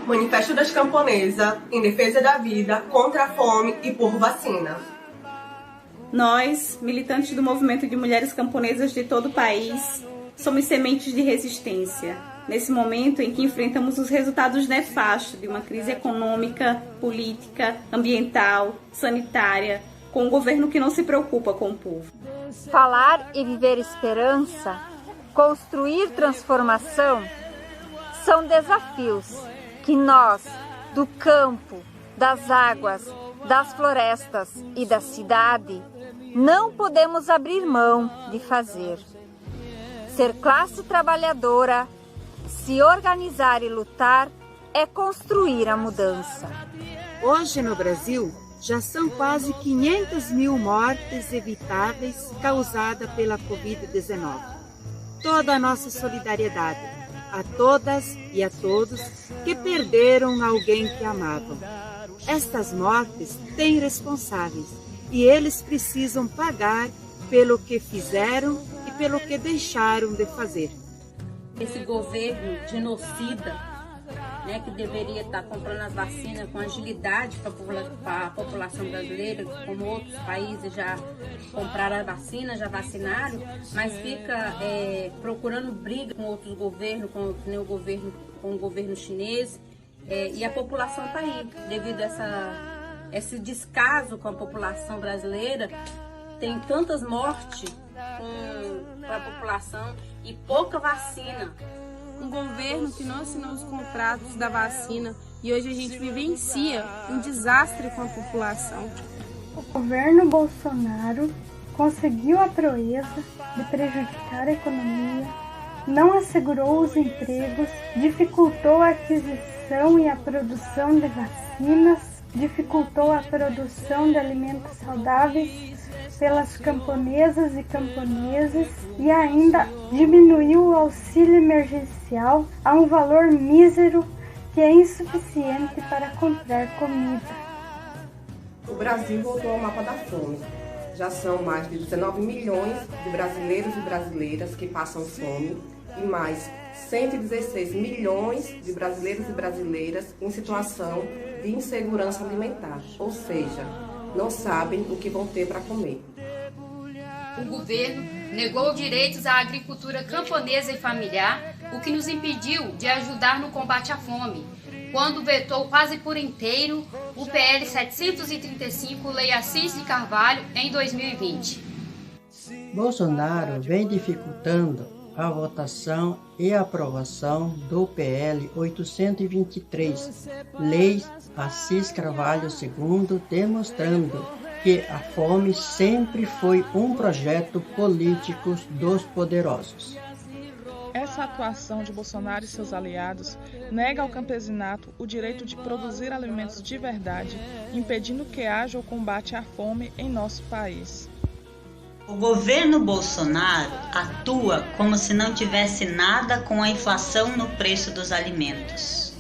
Manifesto das Camponesas em defesa da vida, contra a fome e por vacina. Nós, militantes do movimento de mulheres camponesas de todo o país, somos sementes de resistência. Nesse momento em que enfrentamos os resultados nefastos de uma crise econômica, política, ambiental, sanitária, com um governo que não se preocupa com o povo. Falar e viver esperança, construir transformação, são desafios que nós, do campo, das águas, das florestas e da cidade, não podemos abrir mão de fazer. Ser classe trabalhadora, se organizar e lutar, é construir a mudança. Hoje no Brasil, já são quase 500 mil mortes evitáveis causadas pela Covid-19. Toda a nossa solidariedade a todas e a todos que perderam alguém que amavam. Estas mortes têm responsáveis e eles precisam pagar pelo que fizeram e pelo que deixaram de fazer. Esse governo genocida, né, que deveria estar comprando as vacinas com agilidade para a população brasileira, como outros países já compraram a vacina, já vacinaram, mas fica procurando briga com outros governos, com o governo chinês, e a população está aí, devido a esse descaso com a população brasileira. Tem tantas mortes para a população e pouca vacina. Um governo que não assinou os contratos da vacina e hoje a gente vivencia um desastre com a população. O governo Bolsonaro conseguiu a proeza de prejudicar a economia, não assegurou os empregos, dificultou a aquisição e a produção de vacinas, dificultou a produção de alimentos saudáveis pelas camponesas e camponeses e ainda diminuiu o auxílio emergencial a um valor mísero que é insuficiente para comprar comida. O Brasil voltou ao mapa da fome. Já são mais de 19 milhões de brasileiros e brasileiras que passam fome e mais 116 milhões de brasileiros e brasileiras em situação de insegurança alimentar, ou seja, não sabem o que vão ter para comer. O governo negou direitos à agricultura camponesa e familiar, o que nos impediu de ajudar no combate à fome, quando vetou quase por inteiro o PL 735, Lei Assis de Carvalho, em 2020. Bolsonaro vem dificultando a votação e aprovação do PL 823, Lei Assis Carvalho II, demonstrando que a fome sempre foi um projeto político dos poderosos. Essa atuação de Bolsonaro e seus aliados nega ao campesinato o direito de produzir alimentos de verdade, impedindo que haja o combate à fome em nosso país. O governo Bolsonaro atua como se não tivesse nada com a inflação no preço dos alimentos.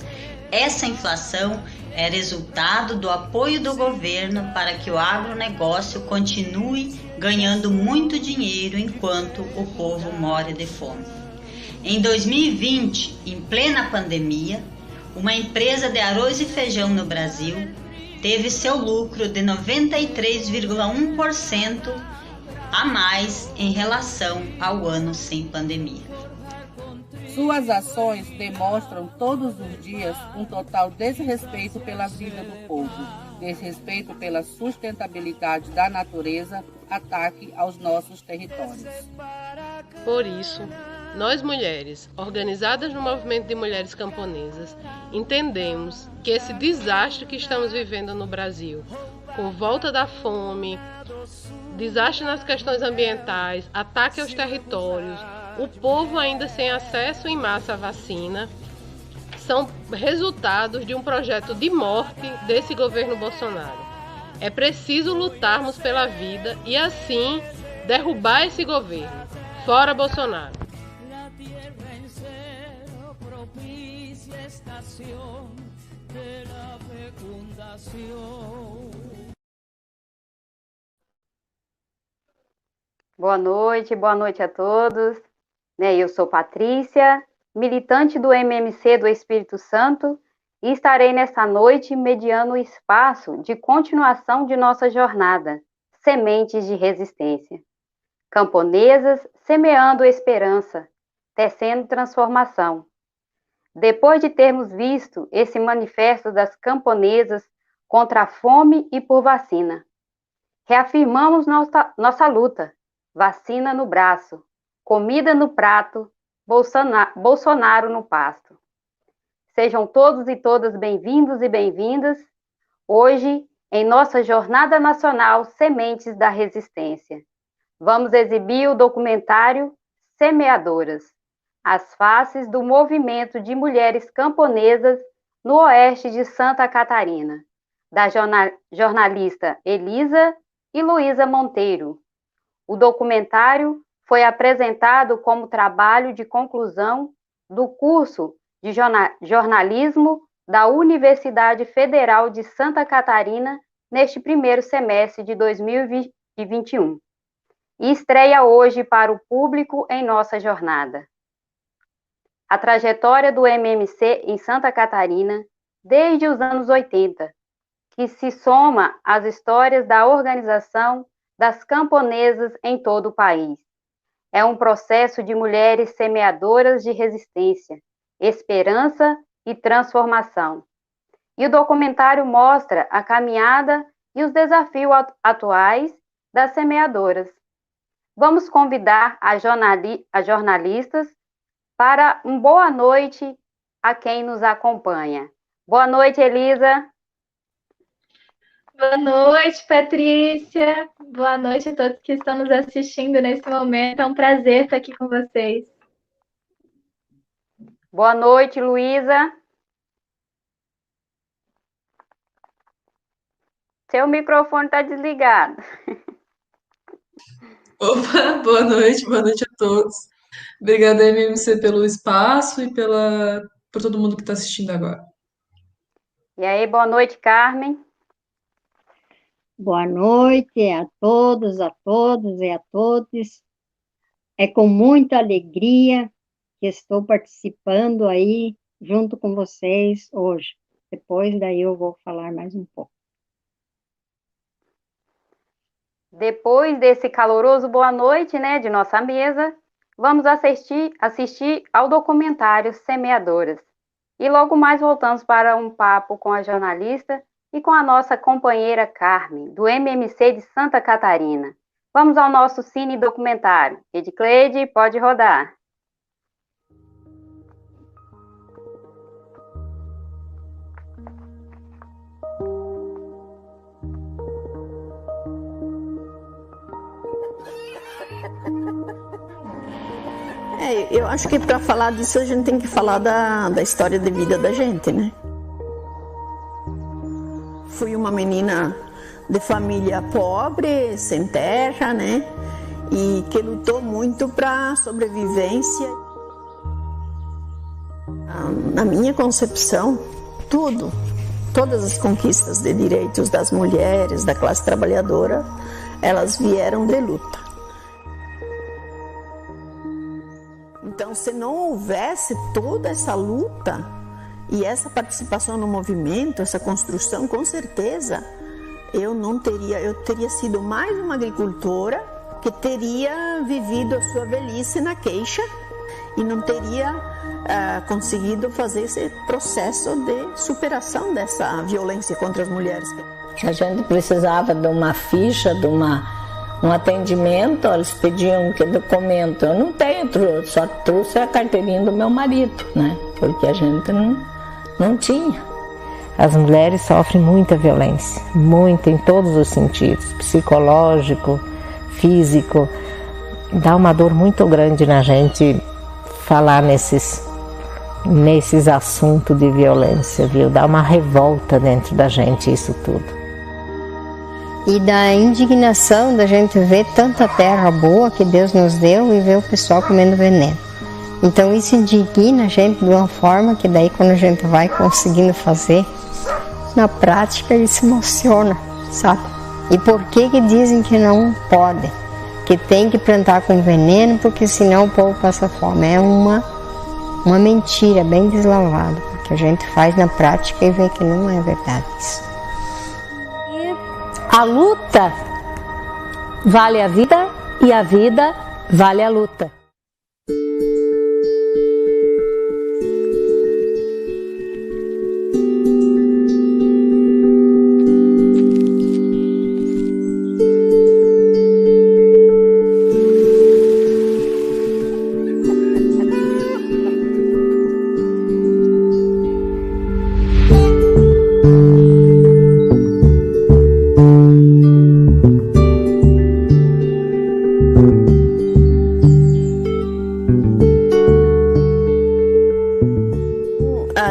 Essa inflação é resultado do apoio do governo para que o agronegócio continue ganhando muito dinheiro enquanto o povo morre de fome. Em 2020, em plena pandemia, uma empresa de arroz e feijão no Brasil teve seu lucro de 93,1% a mais em relação ao ano sem pandemia. Suas ações demonstram todos os dias um total desrespeito pela vida do povo, desrespeito pela sustentabilidade da natureza, ataque aos nossos territórios. Por isso, nós mulheres, organizadas no movimento de mulheres camponesas, entendemos que esse desastre que estamos vivendo no Brasil, com volta da fome, desastre nas questões ambientais, ataque aos territórios, o povo ainda sem acesso em massa à vacina, são resultados de um projeto de morte desse governo Bolsonaro. É preciso lutarmos pela vida e assim derrubar esse governo. Fora Bolsonaro! Boa noite a todos. Eu sou Patrícia, militante do MMC do Espírito Santo, e estarei nesta noite mediando o espaço de continuação de nossa jornada, Sementes de Resistência. Camponesas semeando esperança, tecendo transformação. Depois de termos visto esse manifesto das camponesas contra a fome e por vacina, reafirmamos nossa luta, vacina no braço, comida no prato, Bolsonaro no pasto. Sejam todos e todas bem-vindos e bem-vindas, hoje, em nossa Jornada Nacional Sementes da Resistência. Vamos exibir o documentário Semeadoras, as faces do movimento de mulheres camponesas no oeste de Santa Catarina, da jornalista Elisa e Luísa Monteiro. O documentário foi apresentado como trabalho de conclusão do curso de jornalismo da Universidade Federal de Santa Catarina neste primeiro semestre de 2021. E estreia hoje para o público em nossa jornada. A trajetória do MMC em Santa Catarina, desde os anos 80, que se soma às histórias da organização das camponesas em todo o país. É um processo de mulheres semeadoras de resistência, esperança e transformação. E o documentário mostra a caminhada e os desafios atuais das semeadoras. Vamos convidar as jornalistas para uma boa noite a quem nos acompanha. Boa noite, Elisa. Boa noite, Patrícia. Boa noite a todos que estão nos assistindo nesse momento. É um prazer estar aqui com vocês. Boa noite, Luísa. Seu microfone está desligado. Opa, boa noite a todos. Obrigada, MMC, pelo espaço e por todo mundo que está assistindo agora. E aí, boa noite, Carmen. Boa noite a todos e a todos. É com muita alegria que estou participando aí junto com vocês hoje. Depois daí eu vou falar mais um pouco. Depois desse caloroso boa noite, de nossa mesa, vamos assistir ao documentário Semeadoras. E logo mais voltamos para um papo com a jornalista e com a nossa companheira Carmen, do MMC de Santa Catarina. Vamos ao nosso cine documentário. Edcleide, pode rodar. Eu acho que para falar disso a gente tem que falar da história de vida da gente, né? Fui uma menina de família pobre, sem terra, né? E que lutou muito para a sobrevivência. Na minha concepção, todas as conquistas de direitos das mulheres, da classe trabalhadora, elas vieram de luta. Então, se não houvesse toda essa luta e essa participação no movimento, essa construção, com certeza, eu teria sido mais uma agricultora que teria vivido a sua velhice na queixa e não teria conseguido fazer esse processo de superação dessa violência contra as mulheres. A gente precisava de uma ficha, de um atendimento, eles pediam que documento. Eu não tenho, só trouxe a carteirinha do meu marido, né? Porque a gente não tinha. As mulheres sofrem muita violência, muita em todos os sentidos, psicológico, físico. Dá uma dor muito grande na gente falar nesses assuntos de violência, viu? Dá uma revolta dentro da gente isso tudo. E da indignação da gente ver tanta terra boa que Deus nos deu e ver o pessoal comendo veneno. Então isso indigna a gente de uma forma que daí quando a gente vai conseguindo fazer, na prática ele se emociona, sabe? E por que dizem que não pode? Que tem que plantar com veneno porque senão o povo passa fome. É uma mentira bem deslavada. que a gente faz na prática e vê que não é verdade isso. A luta vale a vida e a vida vale a luta.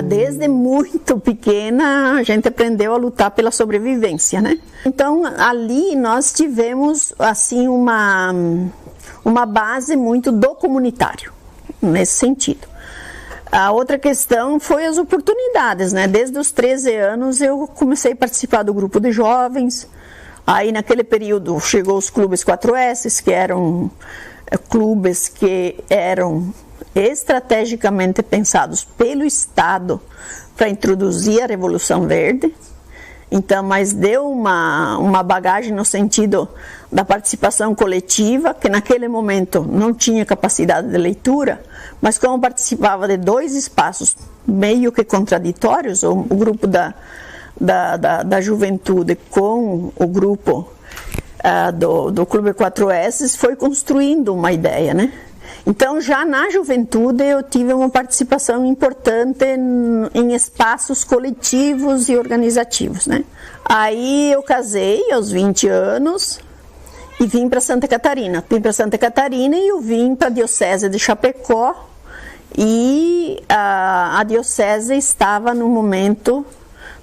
Desde muito pequena a gente aprendeu a lutar pela sobrevivência, né? Então ali nós tivemos assim uma base muito do comunitário, nesse sentido. A outra questão foi as oportunidades, né? Desde os 13 anos eu comecei a participar do grupo de jovens. Aí naquele período chegou os clubes 4S, que eram clubes que eram estrategicamente pensados pelo Estado para introduzir a Revolução Verde. Então, mas deu uma bagagem no sentido da participação coletiva, que naquele momento não tinha capacidade de leitura, mas como participava de dois espaços meio que contraditórios, o grupo da juventude com o grupo do Clube 4S, foi construindo uma ideia, né? Então, já na juventude, eu tive uma participação importante em espaços coletivos e organizativos, né? Aí eu casei aos 20 anos e vim para Santa Catarina. Vim para Santa Catarina e eu vim para a Diocese de Chapecó, e a Diocese estava no momento,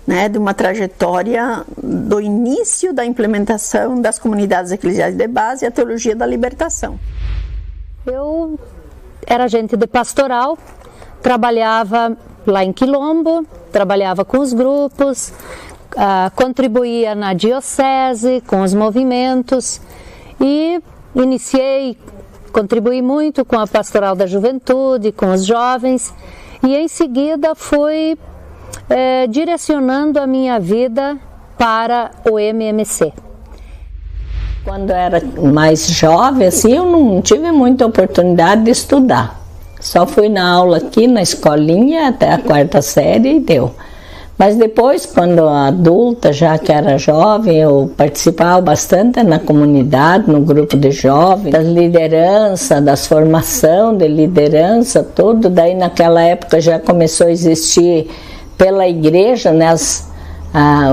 né, de uma trajetória do início da implementação das comunidades eclesiais de base e a teologia da libertação. Eu era agente de pastoral, trabalhava lá em Quilombo, trabalhava com os grupos, contribuía na diocese, com os movimentos e contribuí muito com a pastoral da juventude, com os jovens, e em seguida fui direcionando a minha vida para o MMC. Quando eu era mais jovem, assim, eu não tive muita oportunidade de estudar. Só fui na aula aqui na escolinha até a 4ª série e deu. Mas depois, quando adulta, já que era jovem, eu participava bastante na comunidade, no grupo de jovens, das lideranças, das formação de liderança, tudo. Daí naquela época já começou a existir pela igreja, né,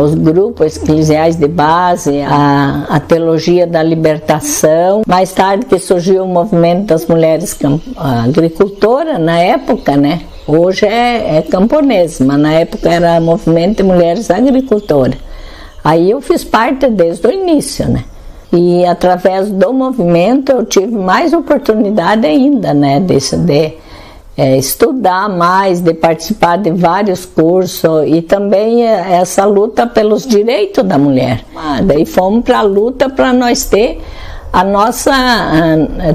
os grupos eclesiais de base, a teologia da libertação. Mais tarde que surgiu o movimento das mulheres agricultoras, na época, né? Hoje é camponesa, mas na época era movimento de mulheres agricultoras. Aí eu fiz parte desde o início, né? E através do movimento eu tive mais oportunidade ainda, né? De estudar mais, de participar de vários cursos e também essa luta pelos direitos da mulher. Daí fomos para a luta para nós ter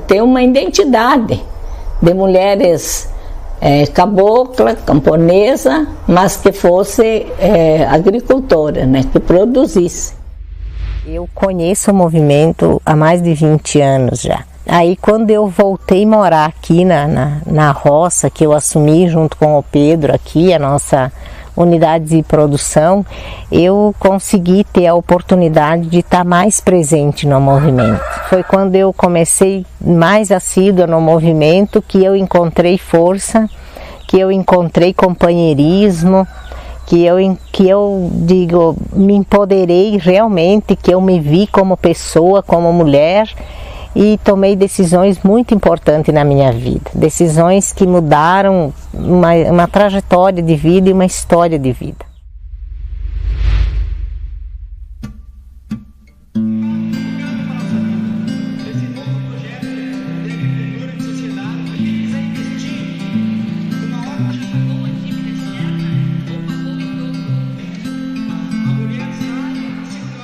ter uma identidade de mulheres cabocla, camponesa, mas que fosse agricultora, né, que produzisse. Eu conheço o movimento há mais de 20 anos já. Aí quando eu voltei a morar aqui na roça, que eu assumi junto com o Pedro aqui, a nossa unidade de produção, eu consegui ter a oportunidade de estar mais presente no movimento. Foi quando eu comecei mais assídua no movimento que eu encontrei força, que eu encontrei companheirismo, que eu digo, me empoderei realmente, que eu me vi como pessoa, como mulher, e tomei decisões muito importantes na minha vida, decisões que mudaram uma trajetória de vida e uma história de vida.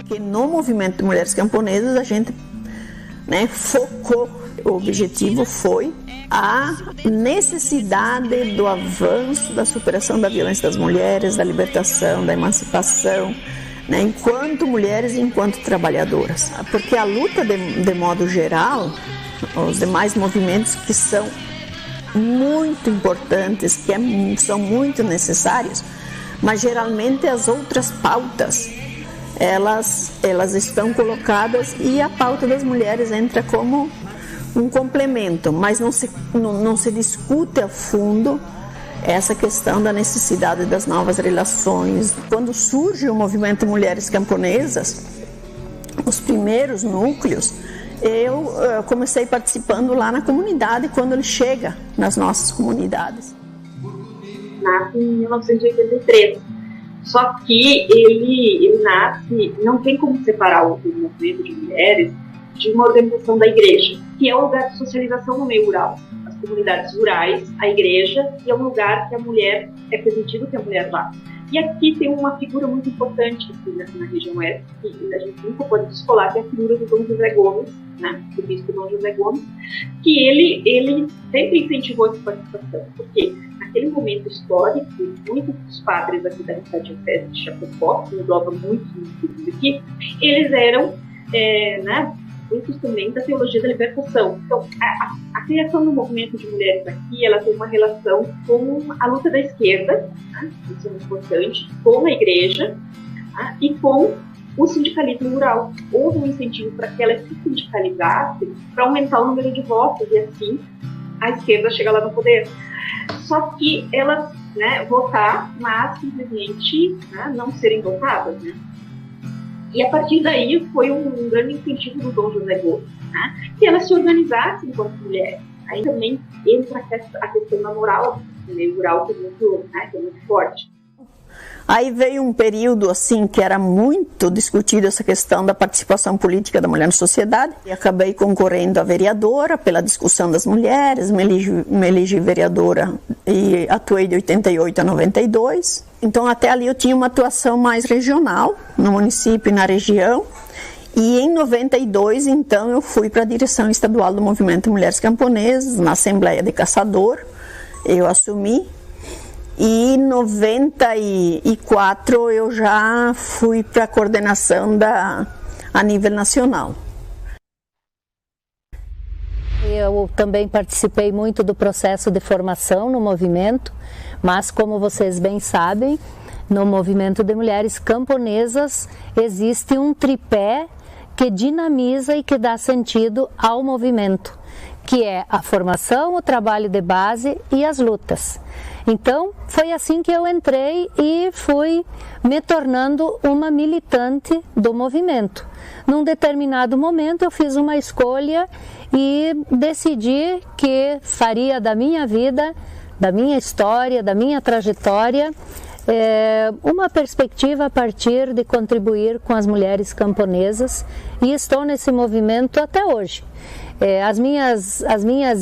Que no movimento de mulheres camponesas a gente, né, focou, o objetivo foi a necessidade do avanço, da superação da violência das mulheres, da libertação, da emancipação, né, enquanto mulheres e enquanto trabalhadoras. Porque a luta, de modo geral, os demais movimentos que são muito importantes, que são muito necessários, mas geralmente as outras pautas, elas estão colocadas e a pauta das mulheres entra como um complemento, mas não se discute a fundo essa questão da necessidade das novas relações. Quando surge o movimento Mulheres Camponesas, os primeiros núcleos, eu comecei participando lá na comunidade, quando ele chega nas nossas comunidades. Nasce em 1983, só que ele nasce, não tem como separar o movimento de mulheres de uma organização da igreja, que é um lugar de socialização no meio rural. As comunidades rurais, a igreja, e é um lugar que a mulher, é permitido que a mulher vá. E aqui tem uma figura muito importante aqui na região oeste, que a gente nunca pode descolar, que é a figura do Dom José Gomes, né, do bispo Dom José Gomes, que ele sempre incentivou essa participação, porque naquele momento histórico, muitos dos padres aqui da Arquidiocese de Chapecó, que engloba muitos aqui, eles eram, muitos também da teologia da libertação. Então, a criação do movimento de mulheres aqui, ela tem uma relação com a luta da esquerda, né, isso é muito importante, com a igreja, e com o sindicalismo rural. Houve um incentivo para que elas se sindicalizassem para aumentar o número de votos e assim a esquerda chega lá no poder. Só que elas, votar, mas simplesmente não serem votadas, né? E a partir daí foi um grande incentivo do Dom José Gomes, que elas se organizassem enquanto mulheres. Aí também entra a questão da moral no meio rural, que é muito forte. Aí veio um período assim que era muito discutido essa questão da participação política da mulher na sociedade. E acabei concorrendo a vereadora pela discussão das mulheres, me elegi vereadora e atuei de 88 a 92. Então até ali eu tinha uma atuação mais regional no município e na região. E em 92, então, eu fui para a direção estadual do Movimento Mulheres Camponesas, na Assembleia de Caçador, eu assumi. E em 94 eu já fui para a coordenação a nível nacional. Eu também participei muito do processo de formação no movimento, mas como vocês bem sabem, no movimento de mulheres camponesas existe um tripé que dinamiza e que dá sentido ao movimento, que é a formação, o trabalho de base e as lutas. Então, foi assim que eu entrei e fui me tornando uma militante do movimento. Num determinado momento, eu fiz uma escolha e decidi que faria da minha vida, da minha história, da minha trajetória, uma perspectiva a partir de contribuir com as mulheres camponesas, e estou nesse movimento até hoje. As minhas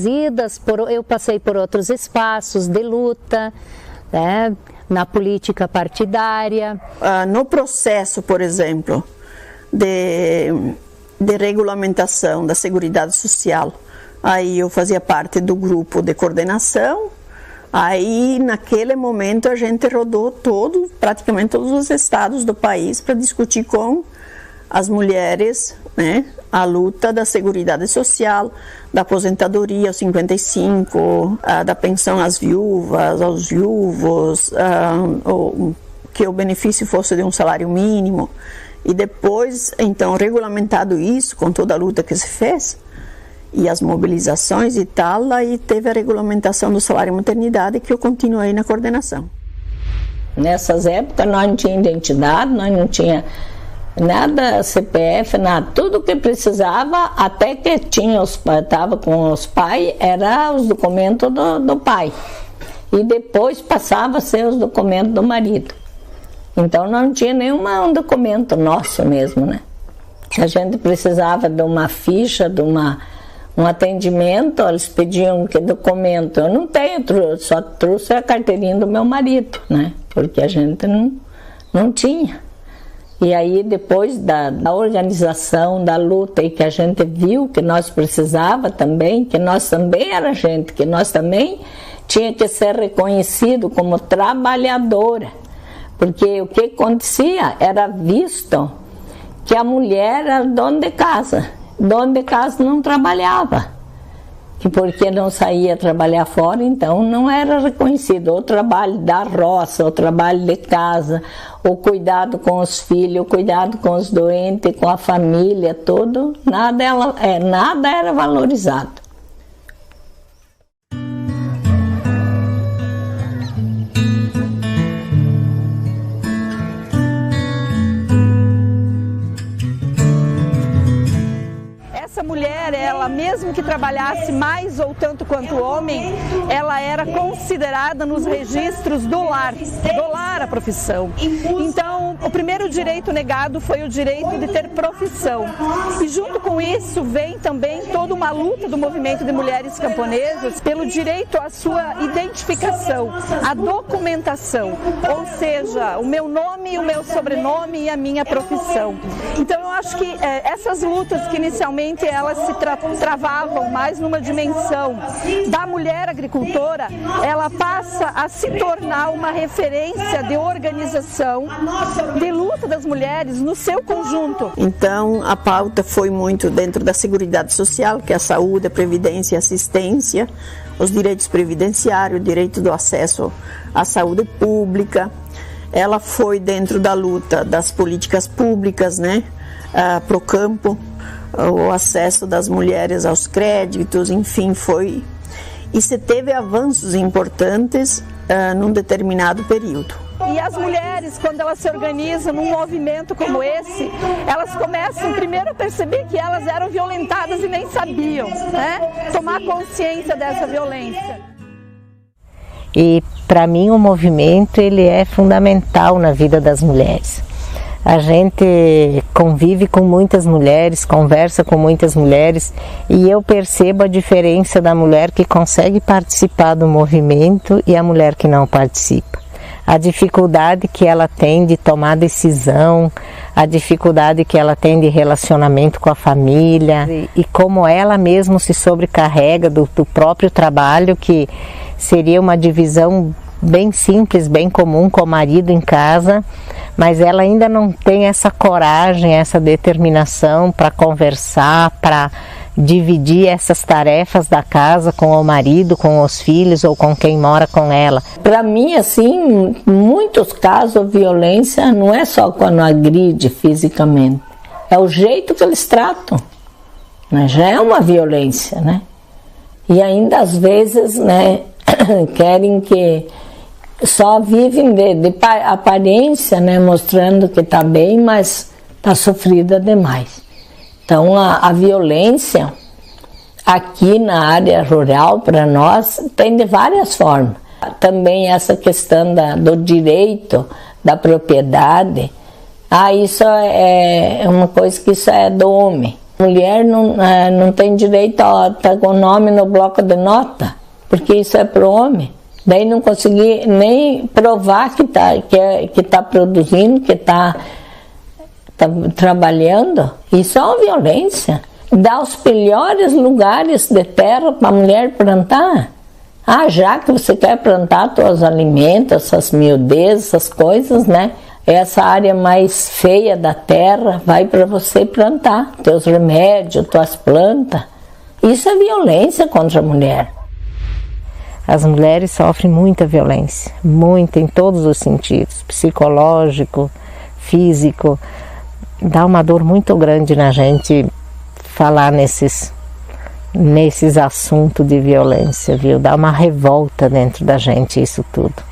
idas, eu passei por outros espaços de luta, na política partidária. No processo, por exemplo, de regulamentação da Seguridade Social, aí eu fazia parte do grupo de coordenação. Aí, naquele momento, a gente rodou praticamente todos os estados do país para discutir com as mulheres, a luta da Seguridade Social, da aposentadoria aos 55, da pensão às viúvas, aos viúvos, que o benefício fosse de um salário mínimo. E depois, então, regulamentado isso, com toda a luta que se fez, e as mobilizações e tal, aí teve a regulamentação do salário maternidade, que eu continuei na coordenação. Nessas épocas nós não tínhamos identidade, nós não tínhamos nada, CPF, nada, tudo que precisava, até que tinha estava com os pais, era os documentos do pai, e depois passava a ser os documentos do marido. Então não tinha nenhum documento nosso mesmo, né? A gente precisava de uma ficha, de um atendimento, eles pediam que documento. Eu não tenho, só trouxe a carteirinha do meu marido, né? Porque a gente não tinha. E aí depois da organização, da luta, e que a gente viu que nós precisava também, que nós também era gente, que nós também tinha que ser reconhecido como trabalhadora. Porque o que acontecia era visto que a mulher era dona de casa. Dona de casa não trabalhava. Que porque não saía trabalhar fora, então não era reconhecido. O trabalho da roça, o trabalho de casa, o cuidado com os filhos, o cuidado com os doentes, com a família, tudo, nada era valorizado. Essa mulher, ela mesmo que trabalhasse mais ou tanto quanto o homem, ela era considerada nos registros do lar a profissão. Então, o primeiro direito negado foi o direito de ter profissão. E junto com isso vem também toda uma luta do movimento de mulheres camponesas pelo direito à sua identificação, à documentação, ou seja, o meu nome, o meu sobrenome e a minha profissão. Então, eu acho que essas lutas que inicialmente elas se travavam mais numa dimensão da mulher agricultora, ela passa a se tornar uma referência de organização, de luta das mulheres no seu conjunto. Então, a pauta foi muito dentro da Seguridade Social, que é a saúde, a previdência e assistência, os direitos previdenciários, o direito do acesso à saúde pública. Ela foi dentro da luta das políticas públicas, né, para o campo, o acesso das mulheres aos créditos, enfim, foi. E se teve avanços importantes num determinado período. E as mulheres, quando elas se organizam num movimento como esse, elas começam primeiro a perceber que elas eram violentadas e nem sabiam, né? Tomar consciência dessa violência. E para mim o movimento ele é fundamental na vida das mulheres. A gente convive com muitas mulheres, conversa com muitas mulheres e eu percebo a diferença da mulher que consegue participar do movimento e a mulher que não participa. A dificuldade que ela tem de tomar decisão, a dificuldade que ela tem de relacionamento com a família e como ela mesma se sobrecarrega do próprio trabalho, que seria uma divisão bem simples, bem comum com o marido em casa, mas ela ainda não tem essa coragem, essa determinação para conversar, para dividir essas tarefas da casa com o marido, com os filhos ou com quem mora com ela. Para mim, assim, em muitos casos a violência não é só quando agride fisicamente, é o jeito que eles tratam, né? Já é uma violência, né? E ainda às vezes, né, querem que só vivem de aparência, né, mostrando que está bem, mas está sofrida demais. Então a violência aqui na área rural para nós tem de várias formas. Também essa questão do direito da propriedade, isso é uma coisa que isso é do homem. Mulher não tem direito a estar com o nome no bloco de nota, porque isso é para o homem. Daí não consegui nem provar que tá produzindo, que está trabalhando. Isso é uma violência. Dá os melhores lugares de terra para a mulher plantar. Já que você quer plantar seus alimentos, essas miudezas, essas coisas, né? Essa área mais feia da terra vai para você plantar teus remédios, tuas plantas. Isso é violência contra a mulher. As mulheres sofrem muita violência, muita em todos os sentidos, psicológico, físico. Dá uma dor muito grande na gente falar nesses assuntos de violência, viu? Dá uma revolta dentro da gente isso tudo.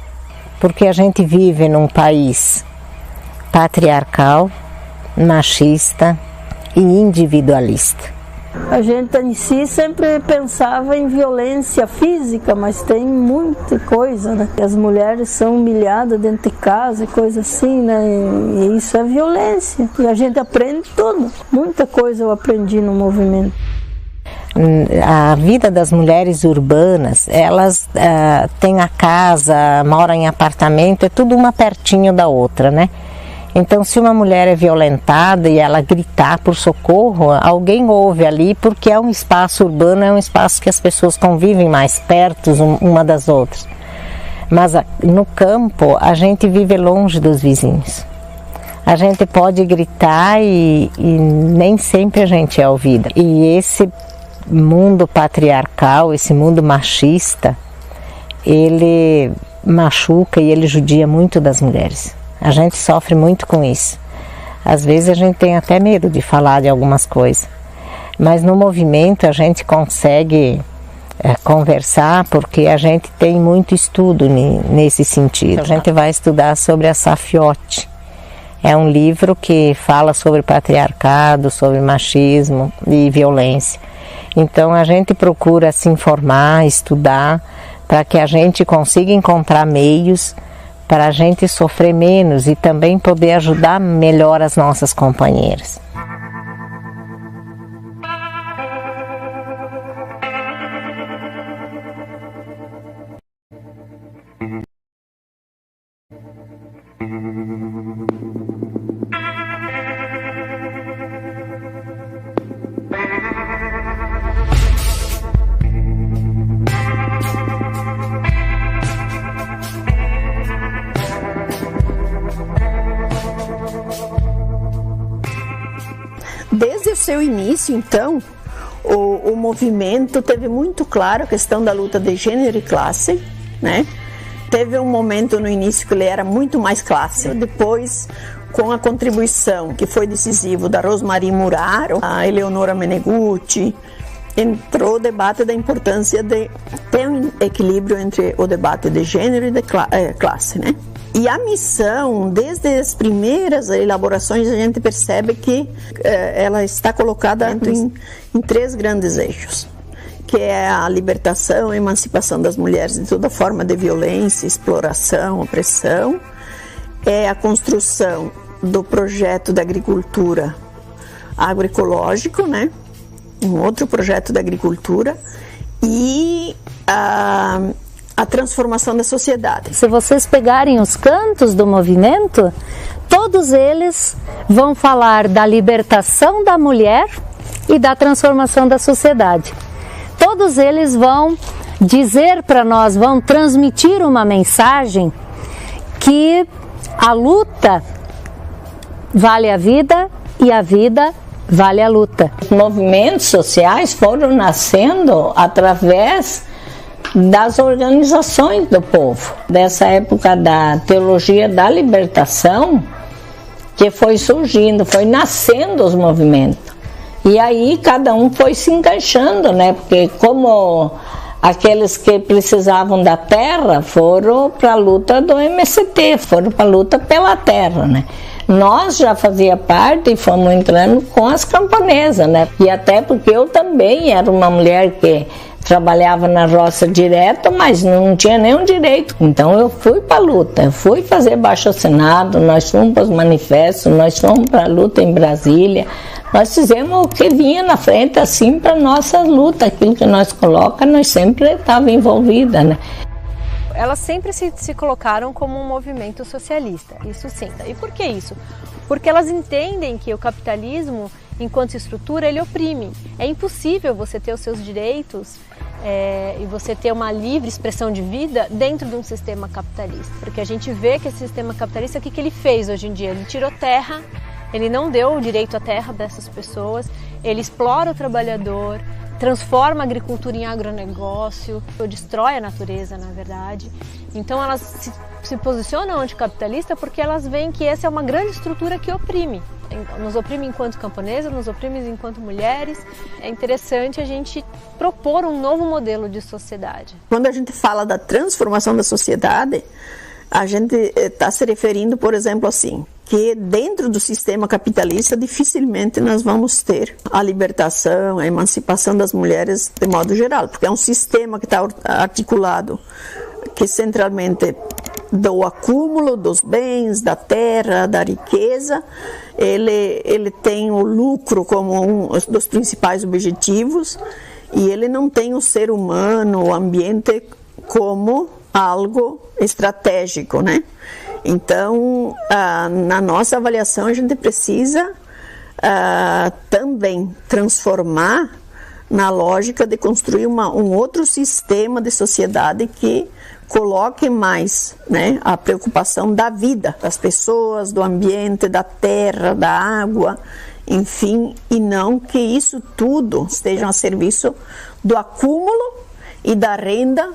Porque a gente vive num país patriarcal, machista e individualista. A gente em si sempre pensava em violência física, mas tem muita coisa, né? As mulheres são humilhadas dentro de casa e coisa assim, né? E isso é violência. E a gente aprende tudo. Muita coisa eu aprendi no movimento. A vida das mulheres urbanas, elas têm a casa, moram em apartamento, é tudo uma pertinho da outra, né? Então, se uma mulher é violentada e ela gritar por socorro, alguém ouve ali, porque é um espaço urbano, é um espaço que as pessoas convivem mais perto uma das outras. Mas no campo, a gente vive longe dos vizinhos. A gente pode gritar e nem sempre a gente é ouvida. E esse mundo patriarcal, esse mundo machista, ele machuca e ele judia muito das mulheres. A gente sofre muito com isso. Às vezes a gente tem até medo de falar de algumas coisas. Mas no movimento a gente consegue conversar porque a gente tem muito estudo nesse sentido. A gente vai estudar sobre a Safiotti. É um livro que fala sobre patriarcado, sobre machismo e violência. Então a gente procura se informar, estudar, para que a gente consiga encontrar meios para a gente sofrer menos e também poder ajudar melhor as nossas companheiras. Desde o seu início, então, o movimento teve muito claro a questão da luta de gênero e classe, né? Teve um momento no início que ele era muito mais classe. Depois, com a contribuição que foi decisiva da Rosmarie Muraro, a Eleonora Meneguzzi, entrou o debate da importância de ter um equilíbrio entre o debate de gênero e de classe, né? E a missão, desde as primeiras elaborações, a gente percebe que ela está colocada em 3 grandes eixos, que é a libertação, a emancipação das mulheres de toda forma de violência, exploração, opressão, é a construção do projeto da agricultura agroecológico, né? Um outro projeto da agricultura, e a transformação da sociedade. Se vocês pegarem os cantos do movimento, todos eles vão falar da libertação da mulher e da transformação da sociedade. Todos eles vão dizer para nós, vão transmitir uma mensagem que a luta vale a vida e a vida vale a luta. Os movimentos sociais foram nascendo através das organizações do povo, dessa época da teologia da libertação, que foi surgindo, foi nascendo os movimentos. E aí cada um foi se encaixando, né? Porque como aqueles que precisavam da terra foram para a luta do MST, foram para a luta pela terra, né? Nós já fazia parte e fomos entrando com as camponesas, né? E até porque eu também era uma mulher que trabalhava na roça direto, mas não tinha nenhum direito. Então eu fui para a luta, eu fui fazer abaixo-assinado, nós fomos para os manifestos, nós fomos para a luta em Brasília, nós fizemos o que vinha na frente assim para nossa luta, aquilo que nós colocamos, nós sempre estávamos envolvidas, né? Elas sempre se colocaram como um movimento socialista, isso sim. E por que isso? Porque elas entendem que o capitalismo, enquanto estrutura, ele oprime. É impossível você ter os seus direitos e você ter uma livre expressão de vida dentro de um sistema capitalista. Porque a gente vê que esse sistema capitalista, o que ele fez hoje em dia? Ele tirou terra, ele não deu o direito à terra dessas pessoas, ele explora o trabalhador, transforma a agricultura em agronegócio, destrói a natureza, na verdade. Então elas se posicionam anticapitalista porque elas veem que essa é uma grande estrutura que oprime. Nos oprime enquanto camponesas, nos oprime enquanto mulheres. É interessante a gente propor um novo modelo de sociedade. Quando a gente fala da transformação da sociedade, a gente está se referindo, por exemplo, assim, que dentro do sistema capitalista dificilmente nós vamos ter a libertação, a emancipação das mulheres de modo geral, porque é um sistema que está articulado, que centralmente do acúmulo dos bens, da terra, da riqueza, ele tem o lucro como um dos principais objetivos e ele não tem o ser humano, o ambiente como algo estratégico, né? Então, na nossa avaliação, a gente precisa também transformar na lógica de construir um outro sistema de sociedade que coloque mais, né, a preocupação da vida das pessoas, do ambiente, da terra, da água, enfim, e não que isso tudo esteja a serviço do acúmulo e da renda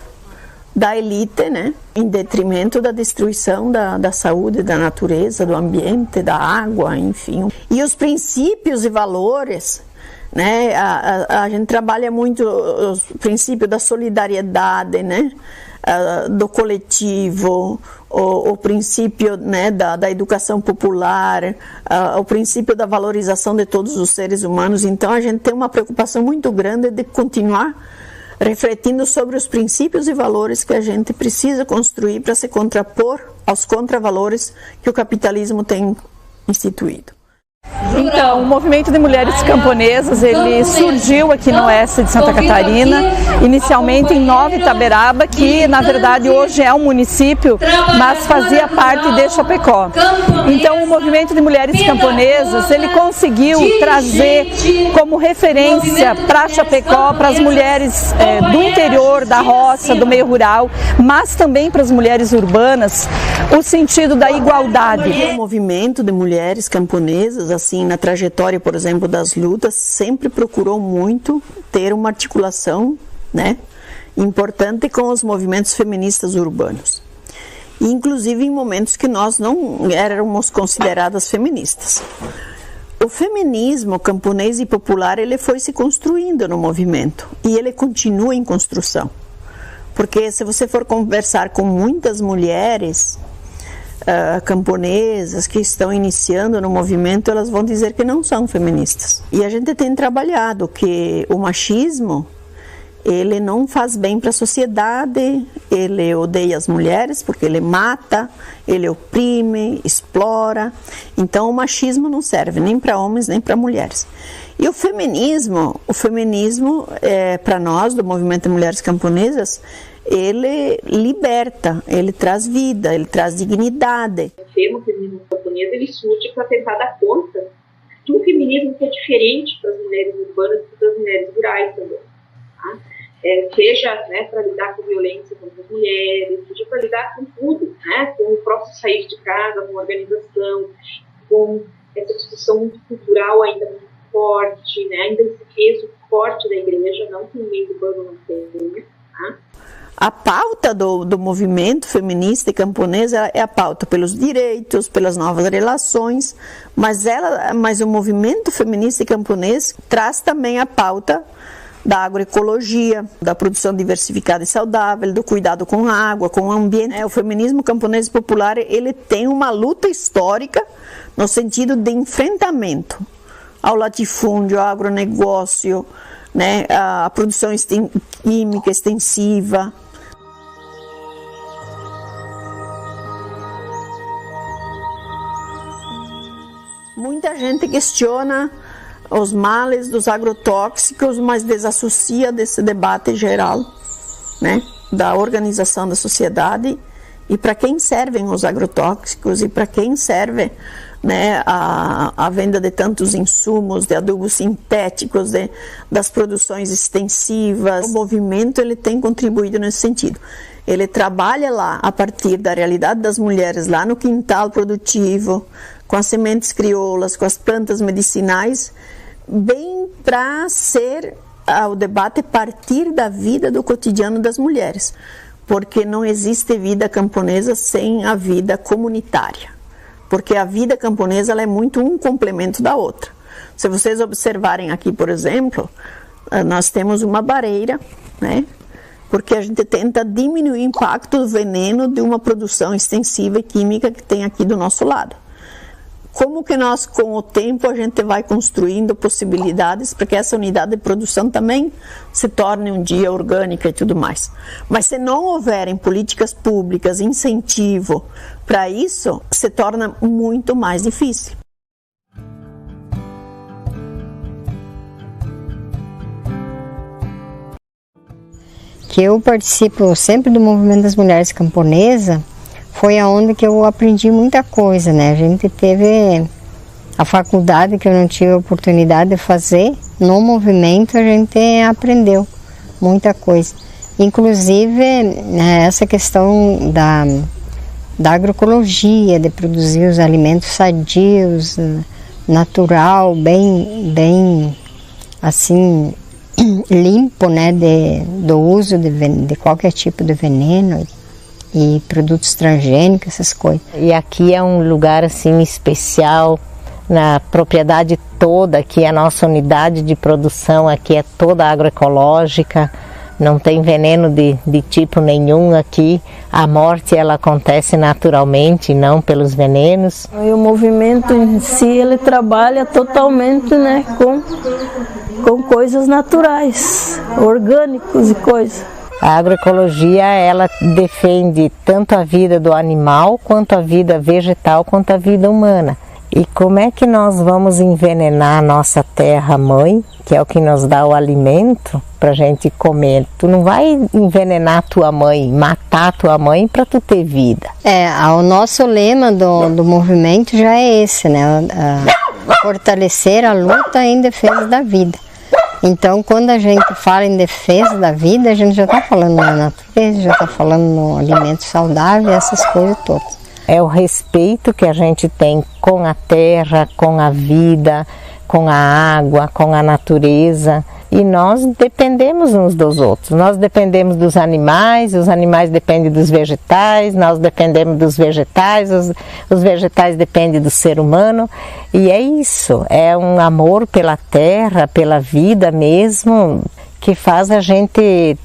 da elite, né, em detrimento da destruição da saúde, da natureza, do ambiente, da água, enfim. E os princípios e valores, né, a gente trabalha muito o princípio da solidariedade, né, do coletivo, o princípio, né, da educação popular, o princípio da valorização de todos os seres humanos. Então a gente tem uma preocupação muito grande de continuar refletindo sobre os princípios e valores que a gente precisa construir para se contrapor aos contravalores que o capitalismo tem instituído. Então, o movimento de mulheres camponesas, ele surgiu aqui no oeste de Santa Catarina, inicialmente em Nova Itaberaba, que na verdade hoje é um município, mas fazia parte de Chapecó. Então, o movimento de mulheres camponesas, ele conseguiu trazer como referência para Chapecó, para as mulheres do interior, da roça, do meio rural, mas também para as mulheres urbanas, o sentido da igualdade. O movimento de mulheres camponesas, assim, na trajetória, por exemplo, das lutas, sempre procurou muito ter uma articulação, né, importante com os movimentos feministas urbanos. Inclusive em momentos que nós não éramos consideradas feministas. O feminismo camponês e popular, ele foi se construindo no movimento e ele continua em construção. Porque se você for conversar com muitas mulheres camponesas que estão iniciando no movimento, elas vão dizer que não são feministas. E a gente tem trabalhado que o machismo, ele não faz bem para a sociedade, ele odeia as mulheres porque ele mata, ele oprime, explora. Então o machismo não serve nem para homens nem para mulheres. E o feminismo para nós do movimento de mulheres camponesas, ele liberta, ele traz vida, ele traz dignidade. O termo feminismo camponês, ele surge para tentar dar conta de um feminismo que é diferente para as mulheres urbanas e para as mulheres rurais também. Tá? Seja, né, para lidar com violência contra as mulheres, seja para lidar com tudo, né, com o próprio sair de casa, com a organização, com essa discussão muito cultural ainda muito forte, né, ainda esse peso forte da igreja, não que o meio urbano não tenha, tá? A pauta do movimento feminista e camponês é a pauta pelos direitos, pelas novas relações, mas o movimento feminista e camponês traz também a pauta da agroecologia, da produção diversificada e saudável, do cuidado com a água, com o ambiente. O feminismo camponês popular, ele tem uma luta histórica no sentido de enfrentamento ao latifúndio, ao agronegócio, né, a produção química extensiva. Muita gente questiona os males dos agrotóxicos, mas desassocia desse debate geral, né, da organização da sociedade e para quem servem os agrotóxicos e para quem serve, né, a venda de tantos insumos, de adubos sintéticos, das produções extensivas. O movimento, ele tem contribuído nesse sentido. Ele trabalha lá a partir da realidade das mulheres, lá no quintal produtivo, com as sementes crioulas, com as plantas medicinais, bem para ser o debate partir da vida do cotidiano das mulheres, porque não existe vida camponesa sem a vida comunitária, porque a vida camponesa, ela é muito um complemento da outra. Se vocês observarem aqui, por exemplo, nós temos uma bareira, né, porque a gente tenta diminuir o impacto do veneno de uma produção extensiva e química que tem aqui do nosso lado. Como que nós, com o tempo, a gente vai construindo possibilidades para que essa unidade de produção também se torne um dia orgânica e tudo mais. Mas se não houverem políticas públicas, incentivo para isso, se torna muito mais difícil. Que eu participo sempre do movimento das mulheres camponesas foi aonde que eu aprendi muita coisa, né? A gente teve a faculdade que eu não tive a oportunidade de fazer, no movimento a gente aprendeu muita coisa. Inclusive, essa questão da agroecologia, de produzir os alimentos sadios, natural, bem assim, limpo, né, do uso de qualquer tipo de veneno e produtos transgênicos, essas coisas. E aqui é um lugar assim especial, na propriedade toda, aqui é a nossa unidade de produção, aqui é toda agroecológica, não tem veneno de tipo nenhum aqui, a morte ela acontece naturalmente, não pelos venenos. E o movimento em si, ele trabalha totalmente, né, com coisas naturais, orgânicos e coisas. A agroecologia, ela defende tanto a vida do animal, quanto a vida vegetal, quanto a vida humana. E como é que nós vamos envenenar a nossa terra-mãe, que é o que nos dá o alimento para a gente comer? Tu não vai envenenar a tua mãe, matar a tua mãe para tu ter vida. O nosso lema do movimento já é esse, né? Fortalecer a luta em defesa da vida. Então, quando a gente fala em defesa da vida, a gente já está falando na natureza, já está falando no alimento saudável, essas coisas todas. É o respeito que a gente tem com a terra, com a vida, com a água, com a natureza. E nós dependemos uns dos outros. Nós dependemos dos animais, os animais dependem dos vegetais, nós dependemos dos vegetais, os vegetais dependem do ser humano. E é isso, é um amor pela terra, pela vida mesmo, que faz a gente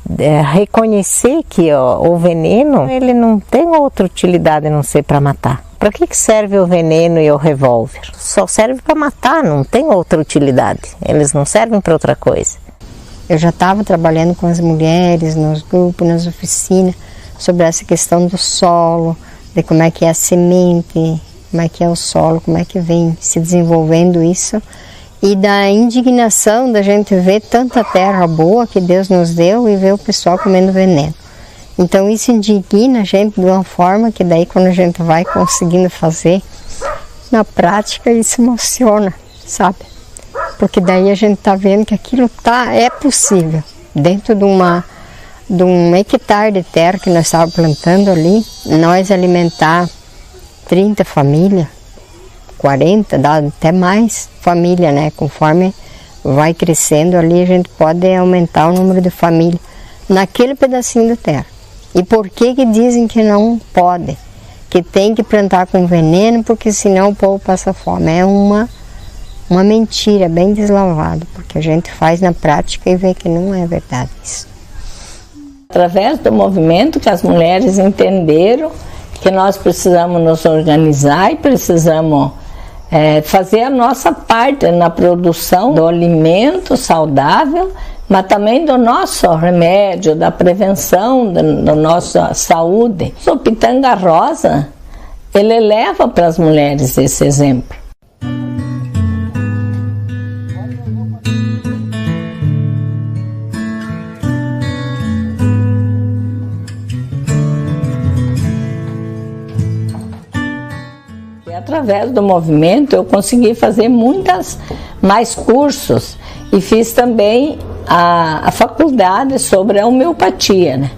reconhecer que o veneno, ele não tem outra utilidade a não ser para matar. Para que serve o veneno e o revólver? Só serve para matar, não tem outra utilidade. Eles não servem para outra coisa. Eu já estava trabalhando com as mulheres nos grupos, nas oficinas, sobre essa questão do solo, de como é que é a semente, como é que é o solo, como é que vem se desenvolvendo isso. E da indignação da gente ver tanta terra boa que Deus nos deu e ver o pessoal comendo veneno. Então isso indigna a gente de uma forma que daí quando a gente vai conseguindo fazer, na prática isso emociona, sabe? Porque daí a gente está vendo que aquilo é possível. Dentro de um hectare de terra que nós estávamos plantando ali, nós alimentar 30 famílias, 40, dá até mais família, né? Conforme vai crescendo ali, a gente pode aumentar o número de famílias naquele pedacinho de terra. E por que dizem que não pode? Que tem que plantar com veneno, porque senão o povo passa fome. É uma mentira bem deslavada, porque a gente faz na prática e vê que não é verdade isso. Através do movimento que as mulheres entenderam que nós precisamos nos organizar e precisamos fazer a nossa parte na produção do alimento saudável, mas também do nosso remédio, da prevenção da nossa saúde. O Pitanga Rosa, ele leva para as mulheres esse exemplo. Através do movimento eu consegui fazer mais cursos e fiz também a faculdade sobre a homeopatia, né?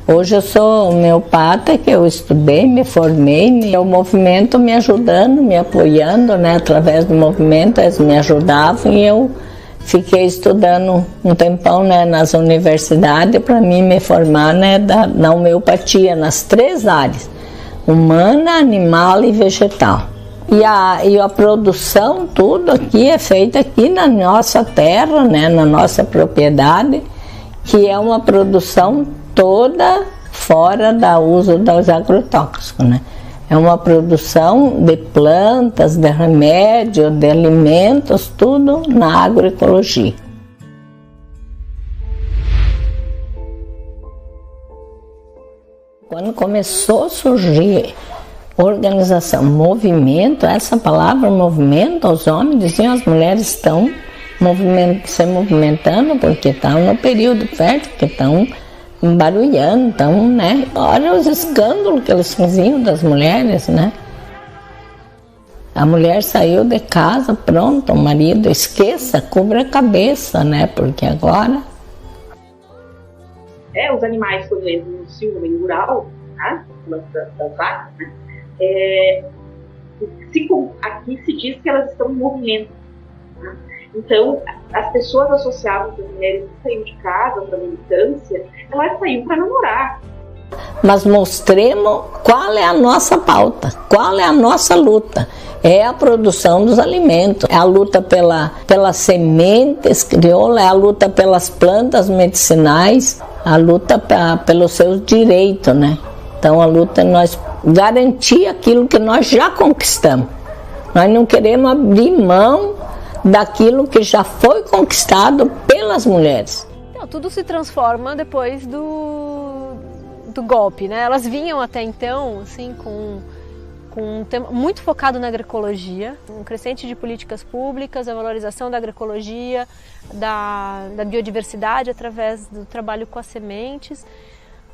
Hoje eu sou homeopata, que eu estudei, me formei, e o movimento me ajudando, me apoiando, né? Através do movimento eles me ajudavam e eu fiquei estudando um tempão, né, nas universidades para mim me formar, né, na homeopatia, nas 3 áreas: humana, animal e vegetal. E a produção, tudo aqui é feita aqui na nossa terra, né, na nossa propriedade, que é uma produção toda fora do uso dos agrotóxicos, né? É uma produção de plantas, de remédio, de alimentos, tudo na agroecologia. Quando começou a surgir organização, movimento, essa palavra movimento, os homens diziam as mulheres estão se movimentando porque estão no período fértil, que estão barulhando, então, né? Olha os escândalos que eles faziam das mulheres, né? A mulher saiu de casa, pronto, o marido esqueça, cubra a cabeça, né? Porque agora... Os animais, quando entram no ciúme rural, tá? Das vacas, né? Aqui se diz que elas estão em movimento. Tá? Então, as pessoas associavam que as mulheres que saíram de casa para a militância, elas saíram para namorar. Mas mostremos qual é a nossa pauta, qual é a nossa luta. É a produção dos alimentos, é a luta pelas sementes crioulas, é a luta pelas plantas medicinais, a luta pelos seus direitos, né? Então a luta é nós garantir aquilo que nós já conquistamos. Nós não queremos abrir mão daquilo que já foi conquistado pelas mulheres. Então, tudo se transforma depois do golpe, né? Elas vinham até então, assim, com um tema muito focado na agroecologia, um crescente de políticas públicas, a valorização da agroecologia, da biodiversidade através do trabalho com as sementes.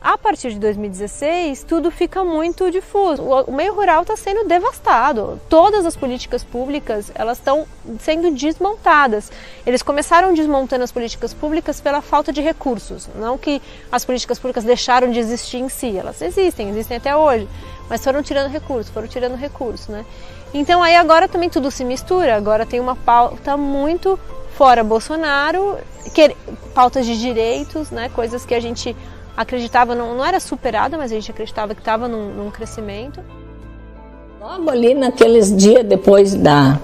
A partir de 2016, tudo fica muito difuso. O meio rural está sendo devastado. Todas as políticas públicas, elas estão sendo desmontadas. Eles começaram desmontando as políticas públicas pela falta de recursos. Não que as políticas públicas deixaram de existir em si. Elas existem até hoje. Mas foram tirando recursos, né? Então aí agora também tudo se mistura. Agora tem uma pauta muito fora Bolsonaro, pautas de direitos, né? Coisas que a gente acreditava, não era superada, mas a gente acreditava que estava num crescimento. Logo ali naqueles dias depois da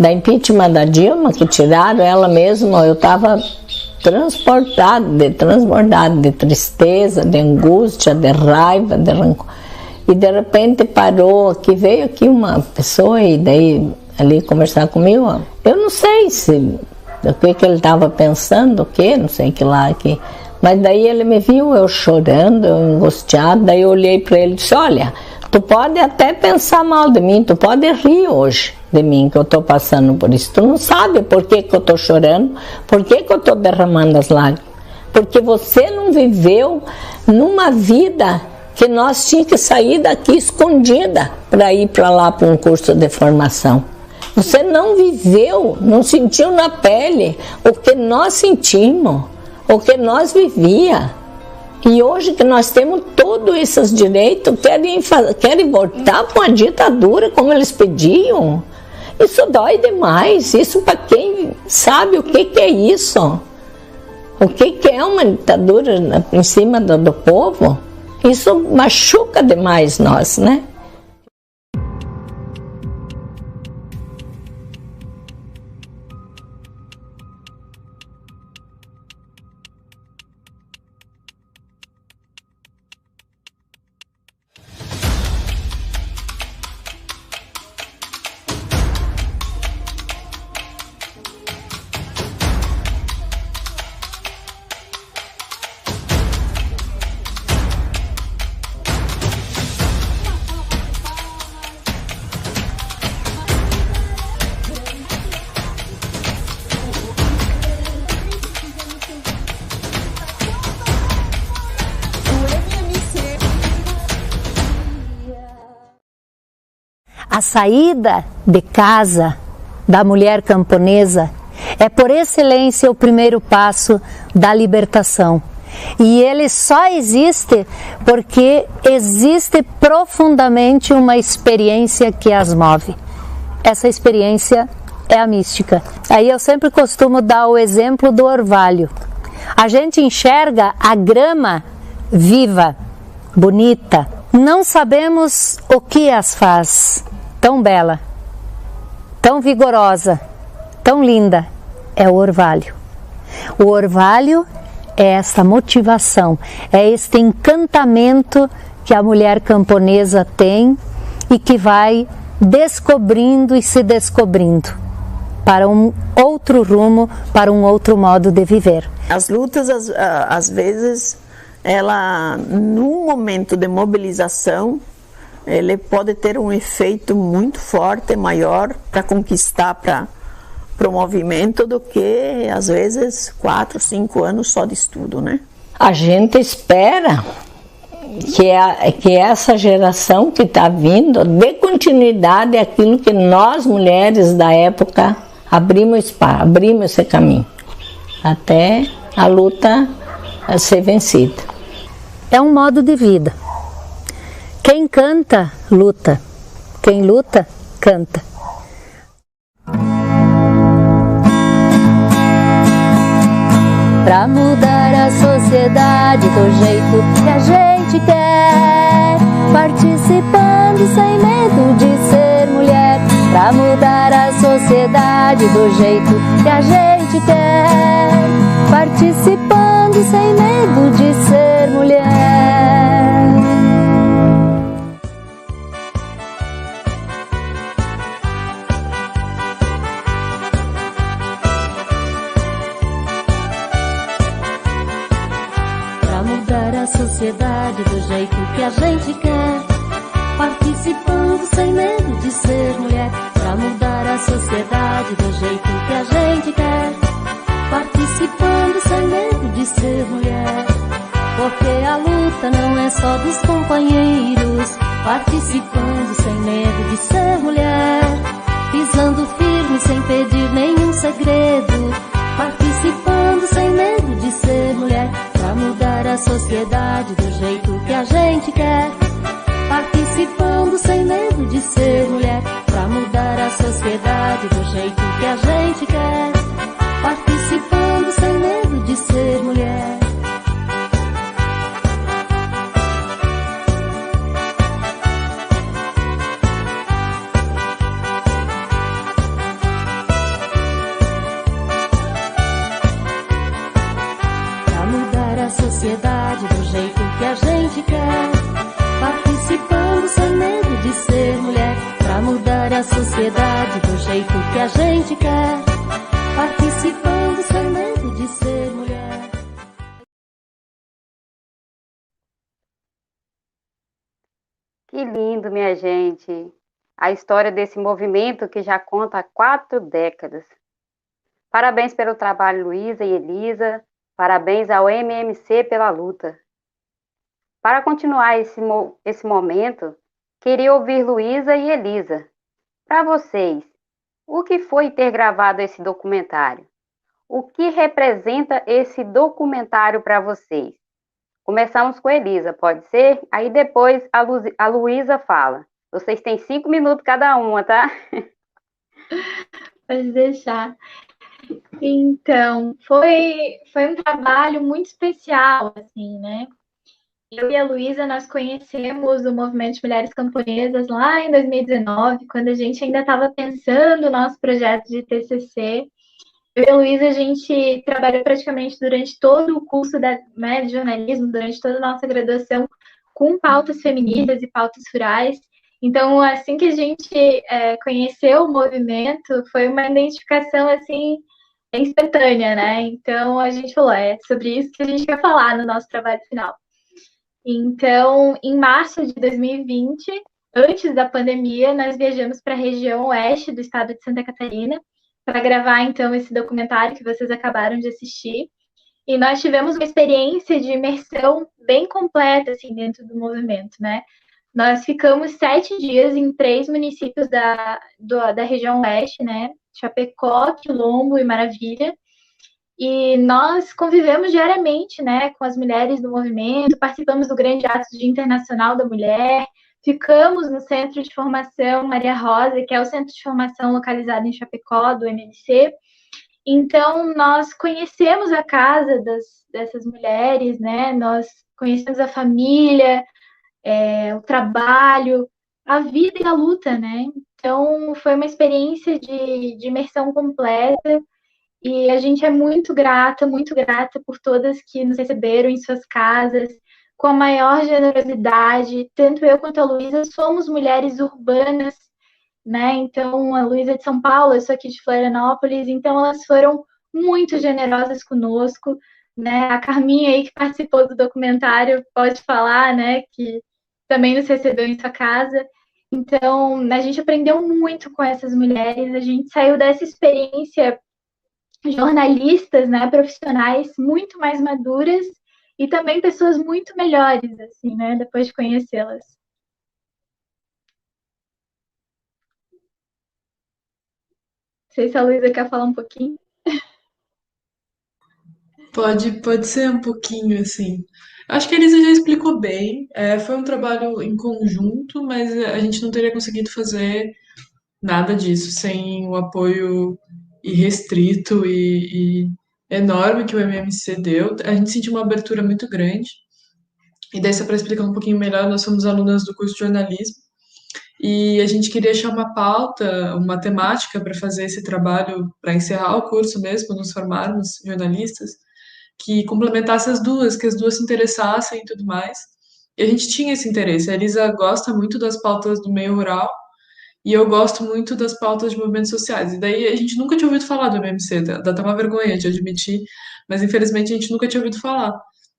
impeachment da Dilma, que tiraram ela mesma, eu estava transbordado de tristeza, de angústia, de raiva, de rancor. E de repente veio aqui uma pessoa e daí ali conversar comigo. Eu não sei o que ele estava pensando, não sei que lá aqui. Mas daí ele me viu, eu chorando, eu angustiado, daí eu olhei para ele e disse, olha, tu pode até pensar mal de mim, tu pode rir hoje de mim, que eu estou passando por isso. Tu não sabe por que eu estou chorando, por que eu estou derramando as lágrimas. Porque você não viveu numa vida que nós tínhamos que sair daqui escondida para ir para lá para um curso de formação. Você não viveu, não sentiu na pele o que nós sentimos. O que nós vivia. E hoje que nós temos todos esses direitos, querem voltar para uma ditadura como eles pediam. Isso dói demais. Isso para quem sabe o que é isso. O que é uma ditadura em cima do povo. Isso machuca demais nós, né? A saída de casa da mulher camponesa é por excelência o primeiro passo da libertação. E ele só existe porque existe profundamente uma experiência que as move. Essa experiência é a mística. Aí eu sempre costumo dar o exemplo do orvalho. A gente enxerga a grama viva, bonita. Não sabemos o que as faz tão bela, tão vigorosa, tão linda. É o orvalho. O orvalho é essa motivação, é este encantamento que a mulher camponesa tem e que vai descobrindo e se descobrindo para um outro rumo, para um outro modo de viver. As lutas, às vezes, ela, num momento de mobilização, ele pode ter um efeito muito forte, maior, para conquistar para o movimento do que, às vezes, 4, 5 anos só de estudo, né? A gente espera que essa geração que está vindo dê continuidade àquilo que nós, mulheres da época, abrimos esse caminho, até a luta ser vencida. É um modo de vida. Quem canta, luta. Quem luta, canta. Pra mudar a sociedade do jeito que a gente quer, participando sem medo de ser mulher. Pra mudar a sociedade do jeito que a gente quer, participando sem medo de ser mulher. Pra mudar a sociedade do jeito que a gente quer, participando sem medo de ser mulher. Pra mudar a sociedade do jeito que a gente quer, participando sem medo de ser mulher. Porque a luta não é só dos companheiros, participando sem medo de ser mulher. Pisando firme sem pedir nenhum segredo, participando sem medo de ser mulher. Pra mudar a sociedade do jeito que a gente quer, participando sem medo de ser mulher. Pra mudar a sociedade do jeito que a gente quer, participando sem medo de ser mulher. Pra mudar a sociedade do jeito que a gente quer, participando sem medo de ser mulher. Pra mudar a sociedade do jeito que a gente quer, participando sem medo de ser mulher. Que lindo, minha gente! A história desse movimento que já conta há 4 décadas. Parabéns pelo trabalho, Luísa e Elisa. Parabéns ao MMC pela luta. Para continuar esse momento, queria ouvir Luísa e Elisa. Para vocês, o que foi ter gravado esse documentário? O que representa esse documentário para vocês? Começamos com a Elisa, pode ser? Aí depois a Luísa fala. Vocês têm 5 minutos cada uma, tá? Pode deixar. Então, foi um trabalho muito especial, assim, né? Eu e a Luísa, nós conhecemos o Movimento de Mulheres Camponesas lá em 2019, quando a gente ainda estava pensando no nosso projeto de TCC. Eu e a Luísa, a gente trabalhou praticamente durante todo o curso de jornalismo, durante toda a nossa graduação, com pautas feministas e pautas rurais. Então, assim que a gente conheceu o movimento, foi uma identificação, assim, instantânea, né? Então, a gente falou, é sobre isso que a gente quer falar no nosso trabalho final. Então, em março de 2020, antes da pandemia, nós viajamos para a região oeste do estado de Santa Catarina para gravar, então, esse documentário que vocês acabaram de assistir. E nós tivemos uma experiência de imersão bem completa, assim, dentro do movimento, né? Nós ficamos 7 dias em 3 municípios da região oeste, né? Chapecó, Quilombo e Maravilha. E nós convivemos diariamente, né, com as mulheres do movimento, participamos do grande ato de Internacional da Mulher, ficamos no Centro de Formação Maria Rosa, que é o centro de formação localizado em Chapecó, do MMC. Então, nós conhecemos a casa dessas mulheres, né, nós conhecemos a família, o trabalho, a vida e a luta, né. Então, foi uma experiência de imersão completa. E a gente é muito grata por todas que nos receberam em suas casas, com a maior generosidade. Tanto eu quanto a Luísa somos mulheres urbanas, né? Então, a Luísa é de São Paulo, eu sou aqui de Florianópolis, então elas foram muito generosas conosco, né? A Carminha aí, que participou do documentário, pode falar, né? Que também nos recebeu em sua casa. Então, a gente aprendeu muito com essas mulheres, a gente saiu dessa experiência jornalistas, né, profissionais muito mais maduras e também pessoas muito melhores, assim, né, depois de conhecê-las. Não sei se a Luísa quer falar um pouquinho. Pode ser um pouquinho assim. Acho que a Elisa já explicou bem. Foi um trabalho em conjunto, mas a gente não teria conseguido fazer nada disso sem o apoio irrestrito e enorme que o MMC deu. A gente sentiu uma abertura muito grande. E daí, só para explicar um pouquinho melhor, nós somos alunas do curso de jornalismo e a gente queria achar uma pauta, uma temática para fazer esse trabalho, para encerrar o curso mesmo, nos formarmos jornalistas, que complementasse as duas, que as duas se interessassem e tudo mais. E a gente tinha esse interesse. A Elisa gosta muito das pautas do meio rural e eu gosto muito das pautas de movimentos sociais. E daí a gente nunca tinha ouvido falar do MMC, dá até uma vergonha de admitir, mas infelizmente a gente nunca tinha ouvido falar.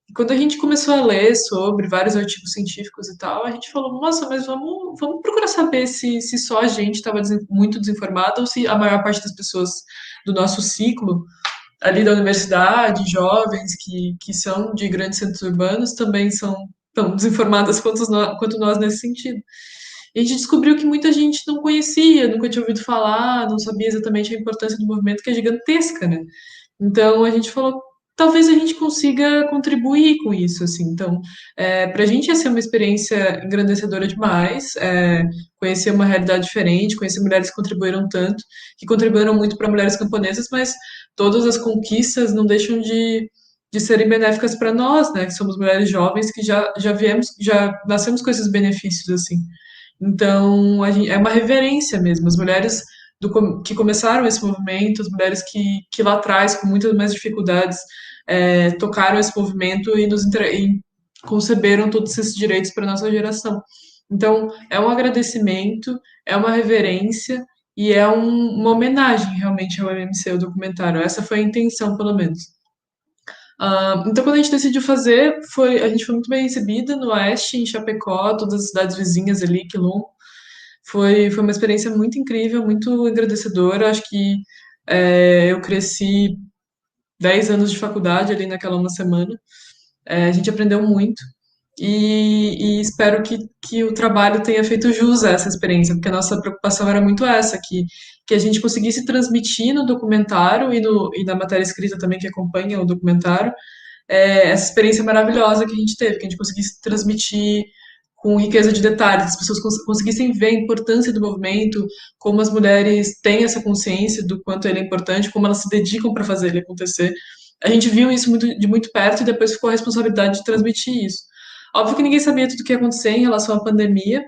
E quando a gente começou a ler sobre vários artigos científicos e tal, a gente falou, nossa, mas vamos procurar saber se só a gente estava muito desinformada ou se a maior parte das pessoas do nosso ciclo ali da universidade, jovens que são de grandes centros urbanos, também são tão desinformadas quanto nós nesse sentido. E a gente descobriu que muita gente não conhecia, nunca tinha ouvido falar, não sabia exatamente a importância do movimento, que é gigantesca, né? Então a gente falou, talvez a gente consiga contribuir com isso, assim. Então, para a gente ia ser uma experiência engrandecedora demais, conhecer uma realidade diferente, conhecer mulheres que contribuíram tanto, que contribuíram muito para mulheres camponesas, mas todas as conquistas não deixam de serem benéficas para nós, né? Que somos mulheres jovens que já nascemos com esses benefícios, assim. Então, é uma reverência mesmo. As mulheres que começaram esse movimento, as mulheres que lá atrás, com muitas mais dificuldades, tocaram esse movimento e conceberam todos esses direitos para a nossa geração. Então, é um agradecimento, é uma reverência e é uma homenagem realmente ao MMC, o documentário. Essa foi a intenção, pelo menos. Então, quando a gente decidiu fazer, a gente foi muito bem recebida no Oeste, em Chapecó, todas as cidades vizinhas ali, Quilombo. Foi uma experiência muito incrível, muito engrandecedora. Acho que eu cresci 10 anos de faculdade ali naquela uma semana. A gente aprendeu muito. E espero que o trabalho tenha feito jus a essa experiência, porque a nossa preocupação era muito essa, que a gente conseguisse transmitir no documentário e na matéria escrita também que acompanha o documentário, essa experiência maravilhosa que a gente teve, que a gente conseguisse transmitir com riqueza de detalhes, as pessoas conseguissem ver a importância do movimento, como as mulheres têm essa consciência do quanto ele é importante, como elas se dedicam para fazer ele acontecer. A gente viu isso de muito perto e depois ficou a responsabilidade de transmitir isso. Óbvio que ninguém sabia tudo o que ia acontecer em relação à pandemia,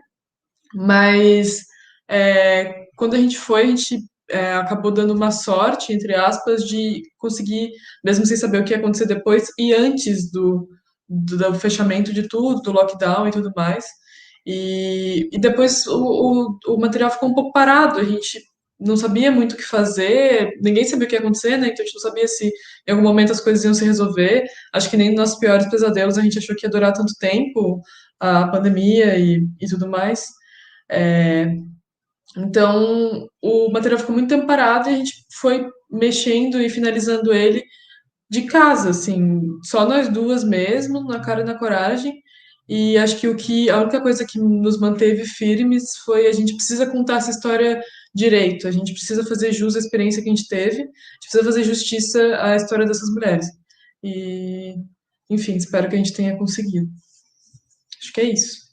mas quando a gente foi, a gente acabou dando uma sorte, entre aspas, de conseguir, mesmo sem saber o que ia acontecer depois, e antes do fechamento de tudo, do lockdown e tudo mais. E depois o material ficou um pouco parado, a gente não sabia muito o que fazer, ninguém sabia o que ia acontecer, né? Então a gente não sabia se em algum momento as coisas iam se resolver. Acho que nem nos nossos piores pesadelos a gente achou que ia durar tanto tempo, a pandemia e tudo mais. Então o material ficou muito tempo parado e a gente foi mexendo e finalizando ele de casa, assim, só nós duas mesmo, na cara e na coragem. E acho que a única coisa que nos manteve firmes foi a gente precisa contar essa história direito, a gente precisa fazer jus à experiência que a gente teve, a gente precisa fazer justiça à história dessas mulheres. E, enfim, espero que a gente tenha conseguido. Acho que é isso.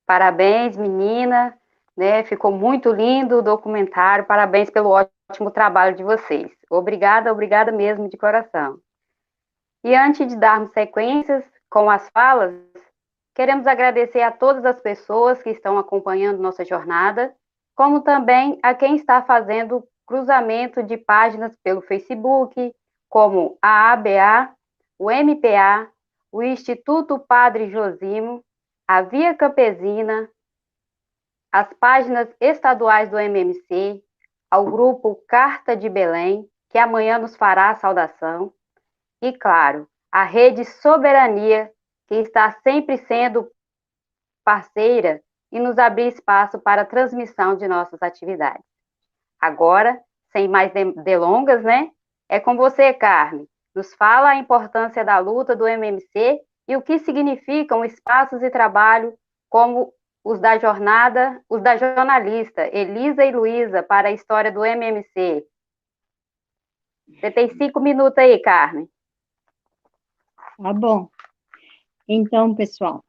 Parabéns, menina, né? Ficou muito lindo o documentário. Parabéns pelo ótimo trabalho de vocês. Obrigada, obrigada mesmo de coração. E antes de darmos sequências com as falas, queremos agradecer a todas as pessoas que estão acompanhando nossa jornada, como também a quem está fazendo cruzamento de páginas pelo Facebook, como a ABA, o MPA, o Instituto Padre Josimo, a Via Campesina, as páginas estaduais do MMC, ao grupo Carta de Belém, que amanhã nos fará a saudação, e, claro, a Rede Soberania, que está sempre sendo parceira e nos abrir espaço para a transmissão de nossas atividades. Agora, sem mais delongas, né? É com você, Carmen. Nos fala a importância da luta do MMC e o que significam espaços de trabalho como os da jornalista Elisa e Luísa para a história do MMC. Você tem 5 minutos aí, Carmen. Tá bom. Então, pessoal,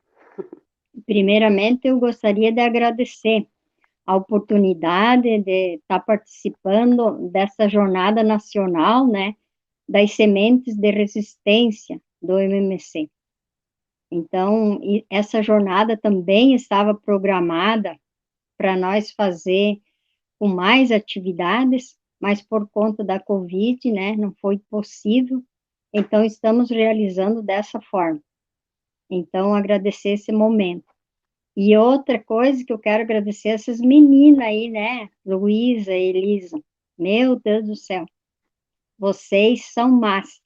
primeiramente eu gostaria de agradecer a oportunidade de estar participando dessa jornada nacional, né, das sementes de resistência do MMC. Então, essa jornada também estava programada para nós fazer com mais atividades, mas por conta da Covid, né, não foi possível, então estamos realizando dessa forma. Então, agradecer esse momento. E outra coisa que eu quero agradecer essas meninas aí, né, Luísa e Elisa, meu Deus do céu, vocês são massa.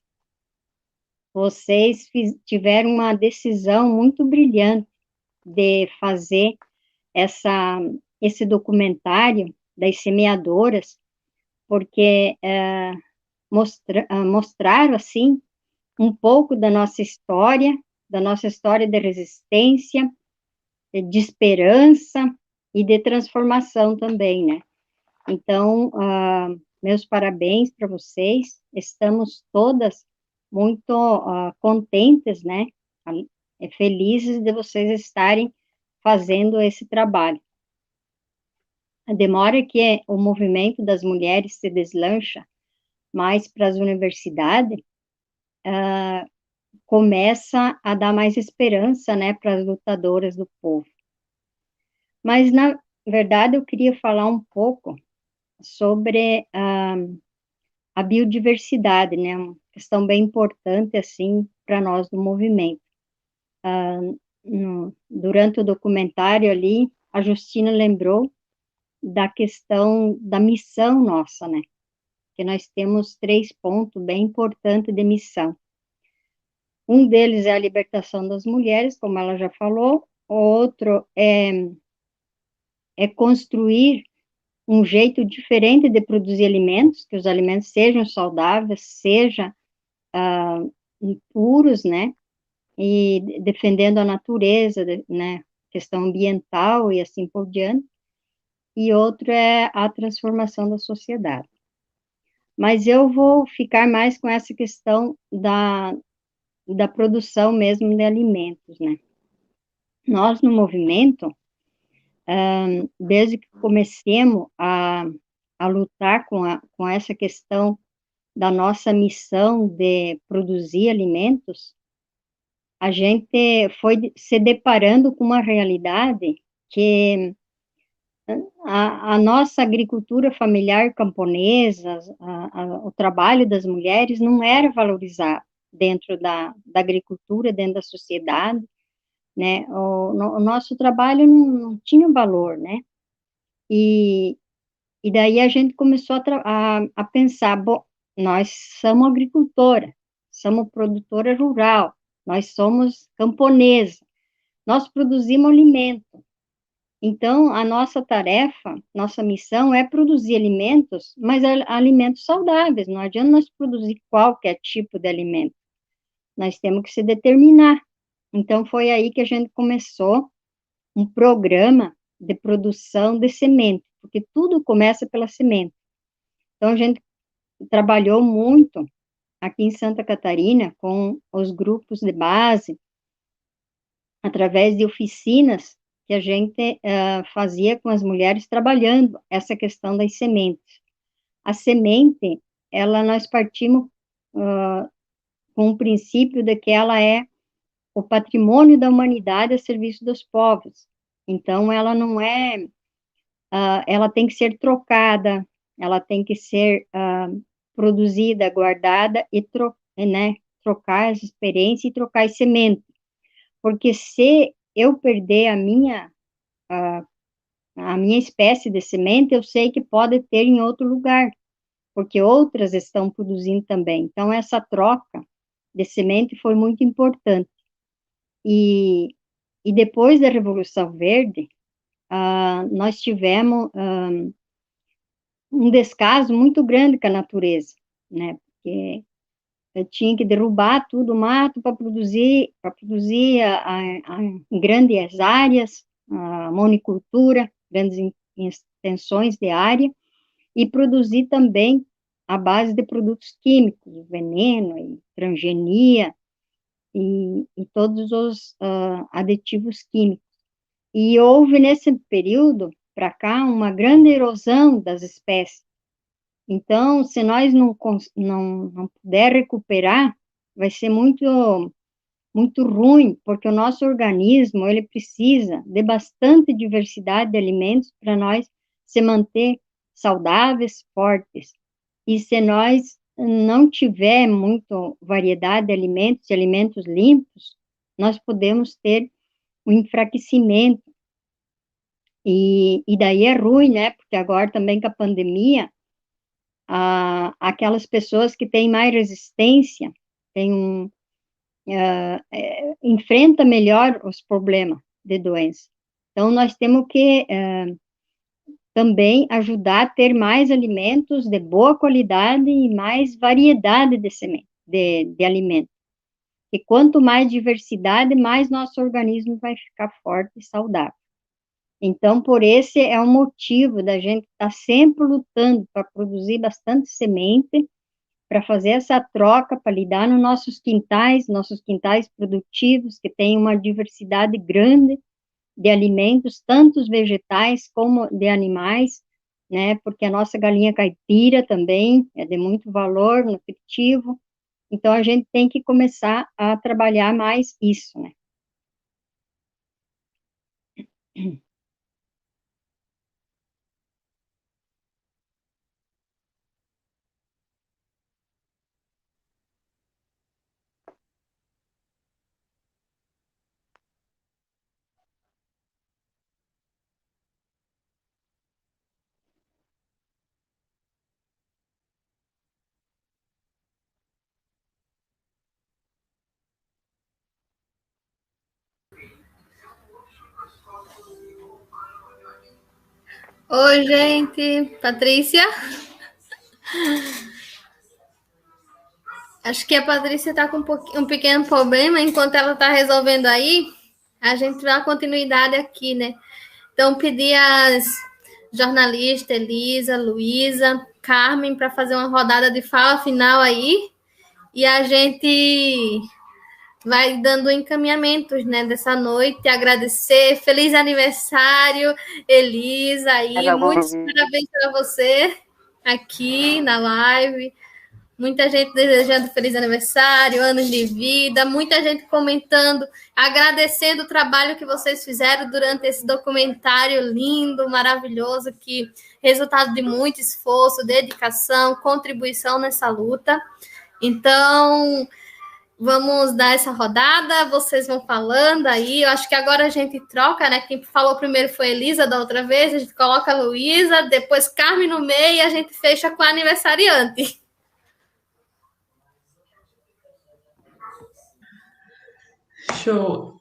Vocês tiveram uma decisão muito brilhante de fazer esse documentário das semeadoras, porque mostraram, assim, um pouco da nossa história de resistência, de esperança e de transformação também, né? Então, meus parabéns para vocês, estamos todas muito contentes, né, felizes de vocês estarem fazendo esse trabalho. A demora que o movimento das mulheres se deslancha mais para as universidades, começa a dar mais esperança, né, para as lutadoras do povo. Mas, na verdade, eu queria falar um pouco sobre a biodiversidade, né, uma questão bem importante, assim, para nós do movimento. Durante o documentário ali, a Justina lembrou da questão da missão nossa, né, que nós temos 3 pontos bem importantes de missão. Um deles é a libertação das mulheres, como ela já falou, o outro é construir um jeito diferente de produzir alimentos, que os alimentos sejam saudáveis, sejam puros, né, e defendendo a natureza, né, questão ambiental e assim por diante, e outro é a transformação da sociedade. Mas eu vou ficar mais com essa questão da produção mesmo de alimentos, né. Nós, no movimento, desde que comecemos a lutar com essa questão da nossa missão de produzir alimentos, a gente foi se deparando com uma realidade que a nossa agricultura familiar camponesa, o trabalho das mulheres não era valorizado dentro da agricultura, dentro da sociedade, né, o nosso trabalho não tinha valor, né, e daí a gente começou a pensar, bom, nós somos agricultora, somos produtora rural, nós somos camponesa, nós produzimos alimento, então a nossa tarefa, nossa missão é produzir alimentos, mas alimentos saudáveis, não adianta nós produzir qualquer tipo de alimento, nós temos que se determinar. Então, foi aí que a gente começou um programa de produção de semente, porque tudo começa pela semente. Então, a gente trabalhou muito aqui em Santa Catarina com os grupos de base, através de oficinas que a gente fazia com as mulheres trabalhando essa questão das sementes. A semente, nós partimos com o princípio de que ela é o patrimônio da humanidade a serviço dos povos. Então, ela não é, ela tem que ser trocada, ela tem que ser produzida, guardada e trocar as experiências e trocar as sementes. Porque se eu perder a minha espécie de semente, eu sei que pode ter em outro lugar, porque outras estão produzindo também. Então, essa troca de semente foi muito importante. E depois da Revolução Verde, nós tivemos um descaso muito grande com a natureza, né? Porque tinha que derrubar tudo o mato para produzir em grandes áreas, a monocultura, grandes extensões de área, e produzir também à base de produtos químicos, veneno, e transgenia, e todos os aditivos químicos. E houve, nesse período, para cá, uma grande erosão das espécies. Então, se nós não puder recuperar, vai ser muito ruim, porque o nosso organismo, ele precisa de bastante diversidade de alimentos para nós se manter saudáveis, fortes. E se nós não tiver muita variedade de alimentos limpos, nós podemos ter um enfraquecimento. E daí é ruim, né? Porque agora também com a pandemia, aquelas pessoas que têm mais resistência, enfrenta melhor os problemas de doença. Então, nós temos que também ajudar a ter mais alimentos de boa qualidade e mais variedade de semente, de alimentos. E quanto mais diversidade, mais nosso organismo vai ficar forte e saudável. Então, por esse é o motivo da gente estar sempre lutando para produzir bastante semente, para fazer essa troca, para lidar nos nossos quintais produtivos, que tem uma diversidade grande de alimentos, tanto os vegetais como de animais, né, porque a nossa galinha caipira também é de muito valor nutritivo, então a gente tem que começar a trabalhar mais isso, né. Oi, gente. Patrícia? Acho que a Patrícia está com um pequeno problema. Enquanto ela está resolvendo aí, a gente dá continuidade aqui, né? Então, pedi às jornalistas Elisa, Luísa, Carmen, para fazer uma rodada de fala final aí. E a gente vai dando encaminhamentos, né, dessa noite. Agradecer. Feliz aniversário, Elisa. Aí, muitos parabéns para você aqui na live. Muita gente desejando feliz aniversário, anos de vida, muita gente comentando, agradecendo o trabalho que vocês fizeram durante esse documentário lindo, maravilhoso, que resultado de muito esforço, dedicação, contribuição nessa luta. Então, vamos dar essa rodada, vocês vão falando aí, eu acho que agora a gente troca, né? Quem falou primeiro foi a Elisa da outra vez, a gente coloca a Luísa, depois Carmen no meio e a gente fecha com a aniversariante. Show.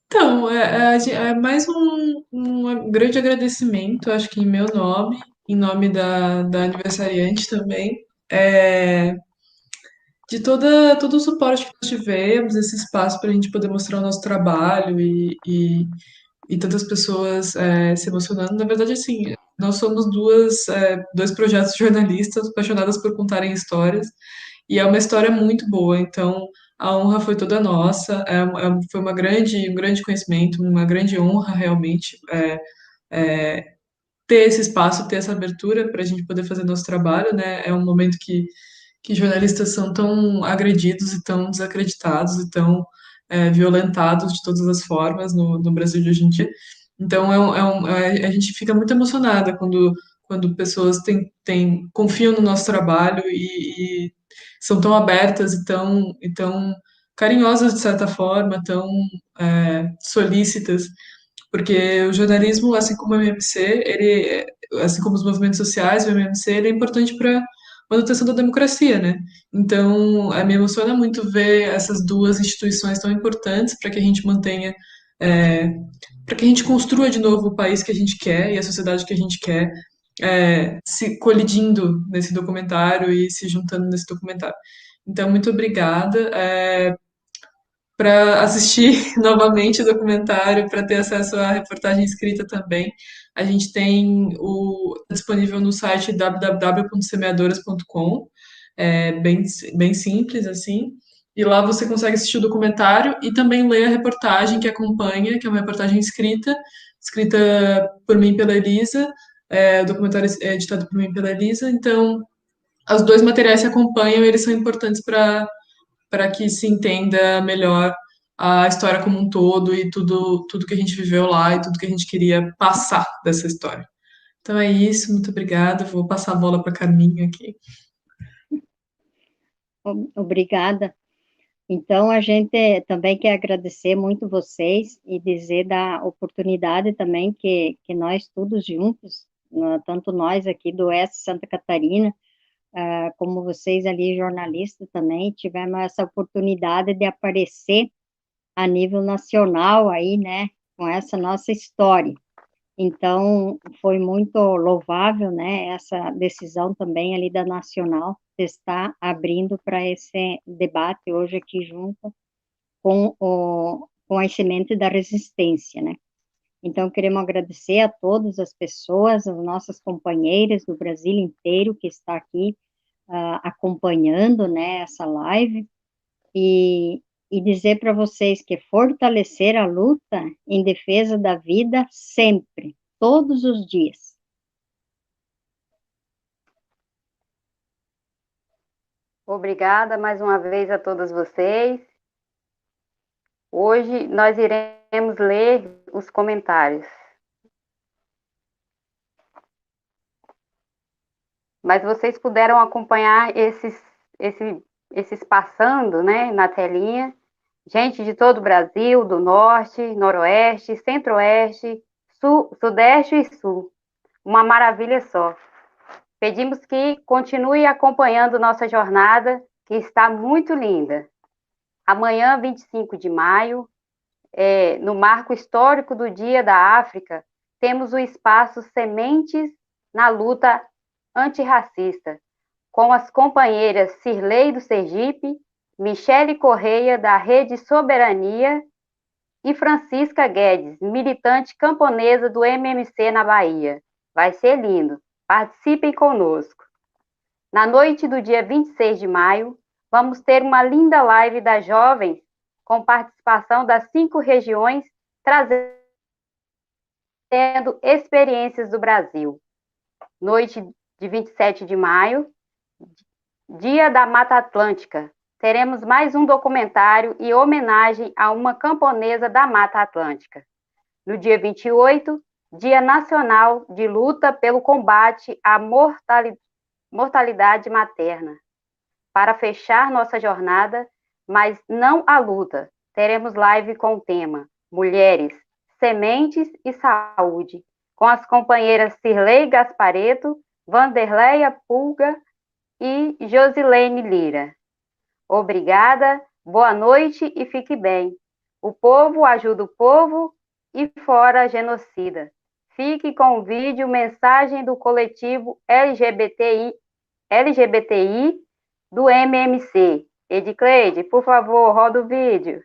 Então, é mais um grande agradecimento, acho que em meu nome, em nome da aniversariante também, de todo o suporte que nós tivemos, esse espaço para a gente poder mostrar o nosso trabalho e tantas pessoas se emocionando. Na verdade, assim, nós somos dois projetos jornalistas apaixonadas por contarem histórias, e é uma história muito boa, então a honra foi toda nossa, foi um grande conhecimento, uma grande honra realmente ter esse espaço, ter essa abertura para a gente poder fazer nosso trabalho, né? É um momento que jornalistas são tão agredidos e tão desacreditados e tão violentados de todas as formas no Brasil de hoje em dia. Então, a gente fica muito emocionada quando pessoas confiam no nosso trabalho e são tão abertas e tão carinhosas, de certa forma, tão solícitas, porque o jornalismo, assim como o MMC, assim como os movimentos sociais, o MMC, ele é importante para manutenção da democracia, né? Então, me emociona muito ver essas duas instituições tão importantes para que a gente mantenha, para que a gente construa de novo o país que a gente quer e a sociedade que a gente quer, se colidindo nesse documentário e se juntando nesse documentário. Então, muito obrigada. Para assistir novamente o documentário, para ter acesso à reportagem escrita também, a gente tem disponível no site www.semeadoras.com, bem simples assim, e lá você consegue assistir o documentário e também ler a reportagem que acompanha, que é uma reportagem escrita por mim e pela Elisa, o documentário é editado por mim e pela Elisa, então os dois materiais se acompanham e eles são importantes para que se entenda melhor a história como um todo e tudo que a gente viveu lá e tudo que a gente queria passar dessa história. Então é isso, muito obrigada. Vou passar a bola para a Carminha aqui. Obrigada. Então, a gente também quer agradecer muito vocês e dizer da oportunidade também que nós todos juntos, tanto nós aqui do Oeste Santa Catarina, como vocês ali, jornalistas também, tivemos essa oportunidade de aparecer a nível nacional aí, né, com essa nossa história. Então, foi muito louvável, né, essa decisão também ali da Nacional de estar abrindo para esse debate hoje aqui junto com as sementes da resistência, né. Então, queremos agradecer a todas as pessoas, as nossas companheiras do Brasil inteiro que está aqui acompanhando, né, essa live, e dizer para vocês que fortalecer a luta em defesa da vida sempre, todos os dias. Obrigada mais uma vez a todos vocês. Hoje nós iremos ler os comentários. Mas vocês puderam acompanhar esses passando, né, na telinha. Gente de todo o Brasil, do Norte, Noroeste, Centro-Oeste, Sudeste e Sul. Uma maravilha só. Pedimos que continue acompanhando nossa jornada, que está muito linda. Amanhã, 25 de maio, no marco histórico do Dia da África, temos o espaço Sementes na Luta Antirracista, com as companheiras Cirlei do Sergipe, Michele Correia, da Rede Soberania, e Francisca Guedes, militante camponesa do MMC na Bahia. Vai ser lindo. Participem conosco. Na noite do dia 26 de maio, vamos ter uma linda live das jovens, com participação das 5 regiões, trazendo experiências do Brasil. Noite de 27 de maio, Dia da Mata Atlântica. Teremos mais um documentário e homenagem a uma camponesa da Mata Atlântica. No dia 28, Dia Nacional de Luta pelo Combate à Mortalidade Materna. Para fechar nossa jornada, mas não a luta, teremos live com o tema Mulheres, Sementes e Saúde, com as companheiras Cirlei Gaspareto, Vanderleia Pulga e Josilene Lira. Obrigada, boa noite e fique bem. O povo ajuda o povo e fora genocida. Fique com o vídeo Mensagem do Coletivo LGBTI do MMC. Edicleide, por favor, roda o vídeo.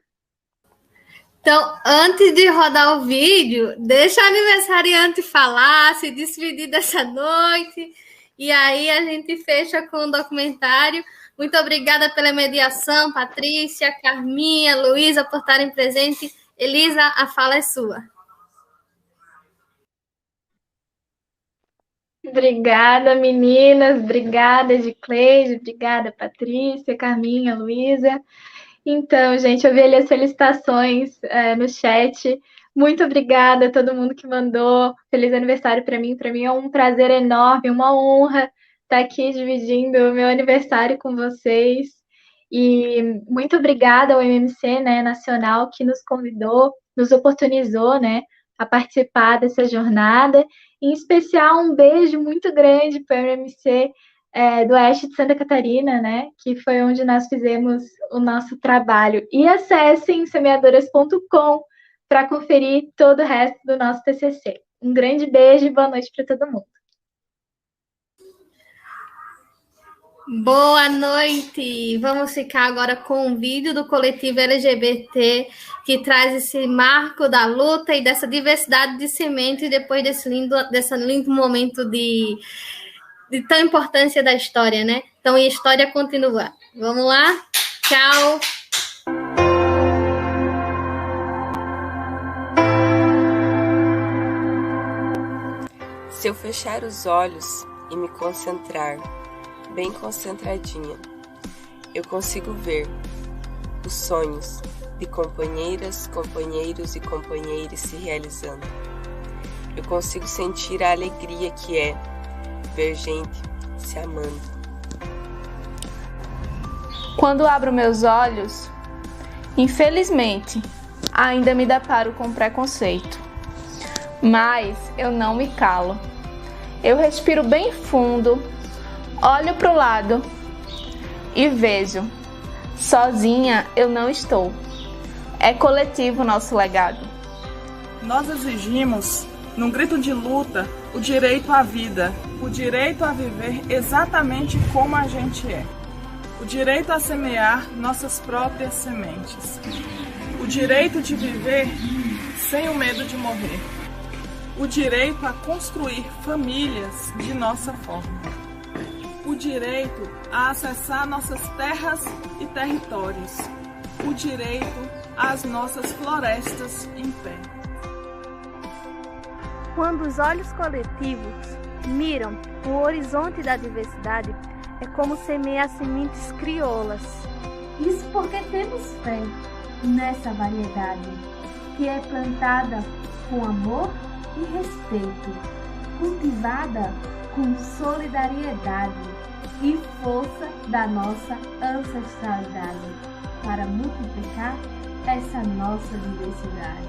Então, antes de rodar o vídeo, deixa o aniversariante falar, se despedir dessa noite, e aí a gente fecha com o documentário. Muito obrigada pela mediação, Patrícia, Carminha, Luísa, por estarem presentes. Elisa, a fala é sua. Obrigada, meninas. Obrigada, Edicleide. Obrigada, Patrícia, Carminha, Luísa. Então, gente, eu vi ali as felicitações no chat. Muito obrigada a todo mundo que mandou. Feliz aniversário para mim. Para mim é um prazer enorme, uma honra estar aqui dividindo o meu aniversário com vocês. E muito obrigada ao MMC, né, Nacional, que nos convidou, nos oportunizou, né, a participar dessa jornada. Em especial, um beijo muito grande para o MMC do oeste de Santa Catarina, né? Que foi onde nós fizemos o nosso trabalho. E acessem semeadoras.com para conferir todo o resto do nosso TCC. Um grande beijo e boa noite para todo mundo. Boa noite! Vamos ficar agora com um vídeo do coletivo LGBT que traz esse marco da luta e dessa diversidade de sementes depois desse lindo momento de tão importância da história, né? Então, a história continua. Vamos lá? Tchau! Se eu fechar os olhos e me concentrar, bem concentradinha, eu consigo ver os sonhos de companheiras, companheiros e companheiras se realizando. Eu consigo sentir a alegria que é ver gente se amando. Quando abro meus olhos, infelizmente, ainda me deparo com preconceito. Mas eu não me calo. Eu respiro bem fundo, olho para o lado e vejo. Sozinha eu não estou. É coletivo o nosso legado. Nós exigimos, num grito de luta, o direito à vida, o direito a viver exatamente como a gente é, o direito a semear nossas próprias sementes, o direito de viver sem o medo de morrer, o direito a construir famílias de nossa forma, o direito a acessar nossas terras e territórios, o direito às nossas florestas em pé. Quando os olhos coletivos miram o horizonte da diversidade, é como semear sementes crioulas. Isso porque temos fé nessa variedade, que é plantada com amor e respeito, cultivada com solidariedade e força da nossa ancestralidade, para multiplicar essa nossa diversidade.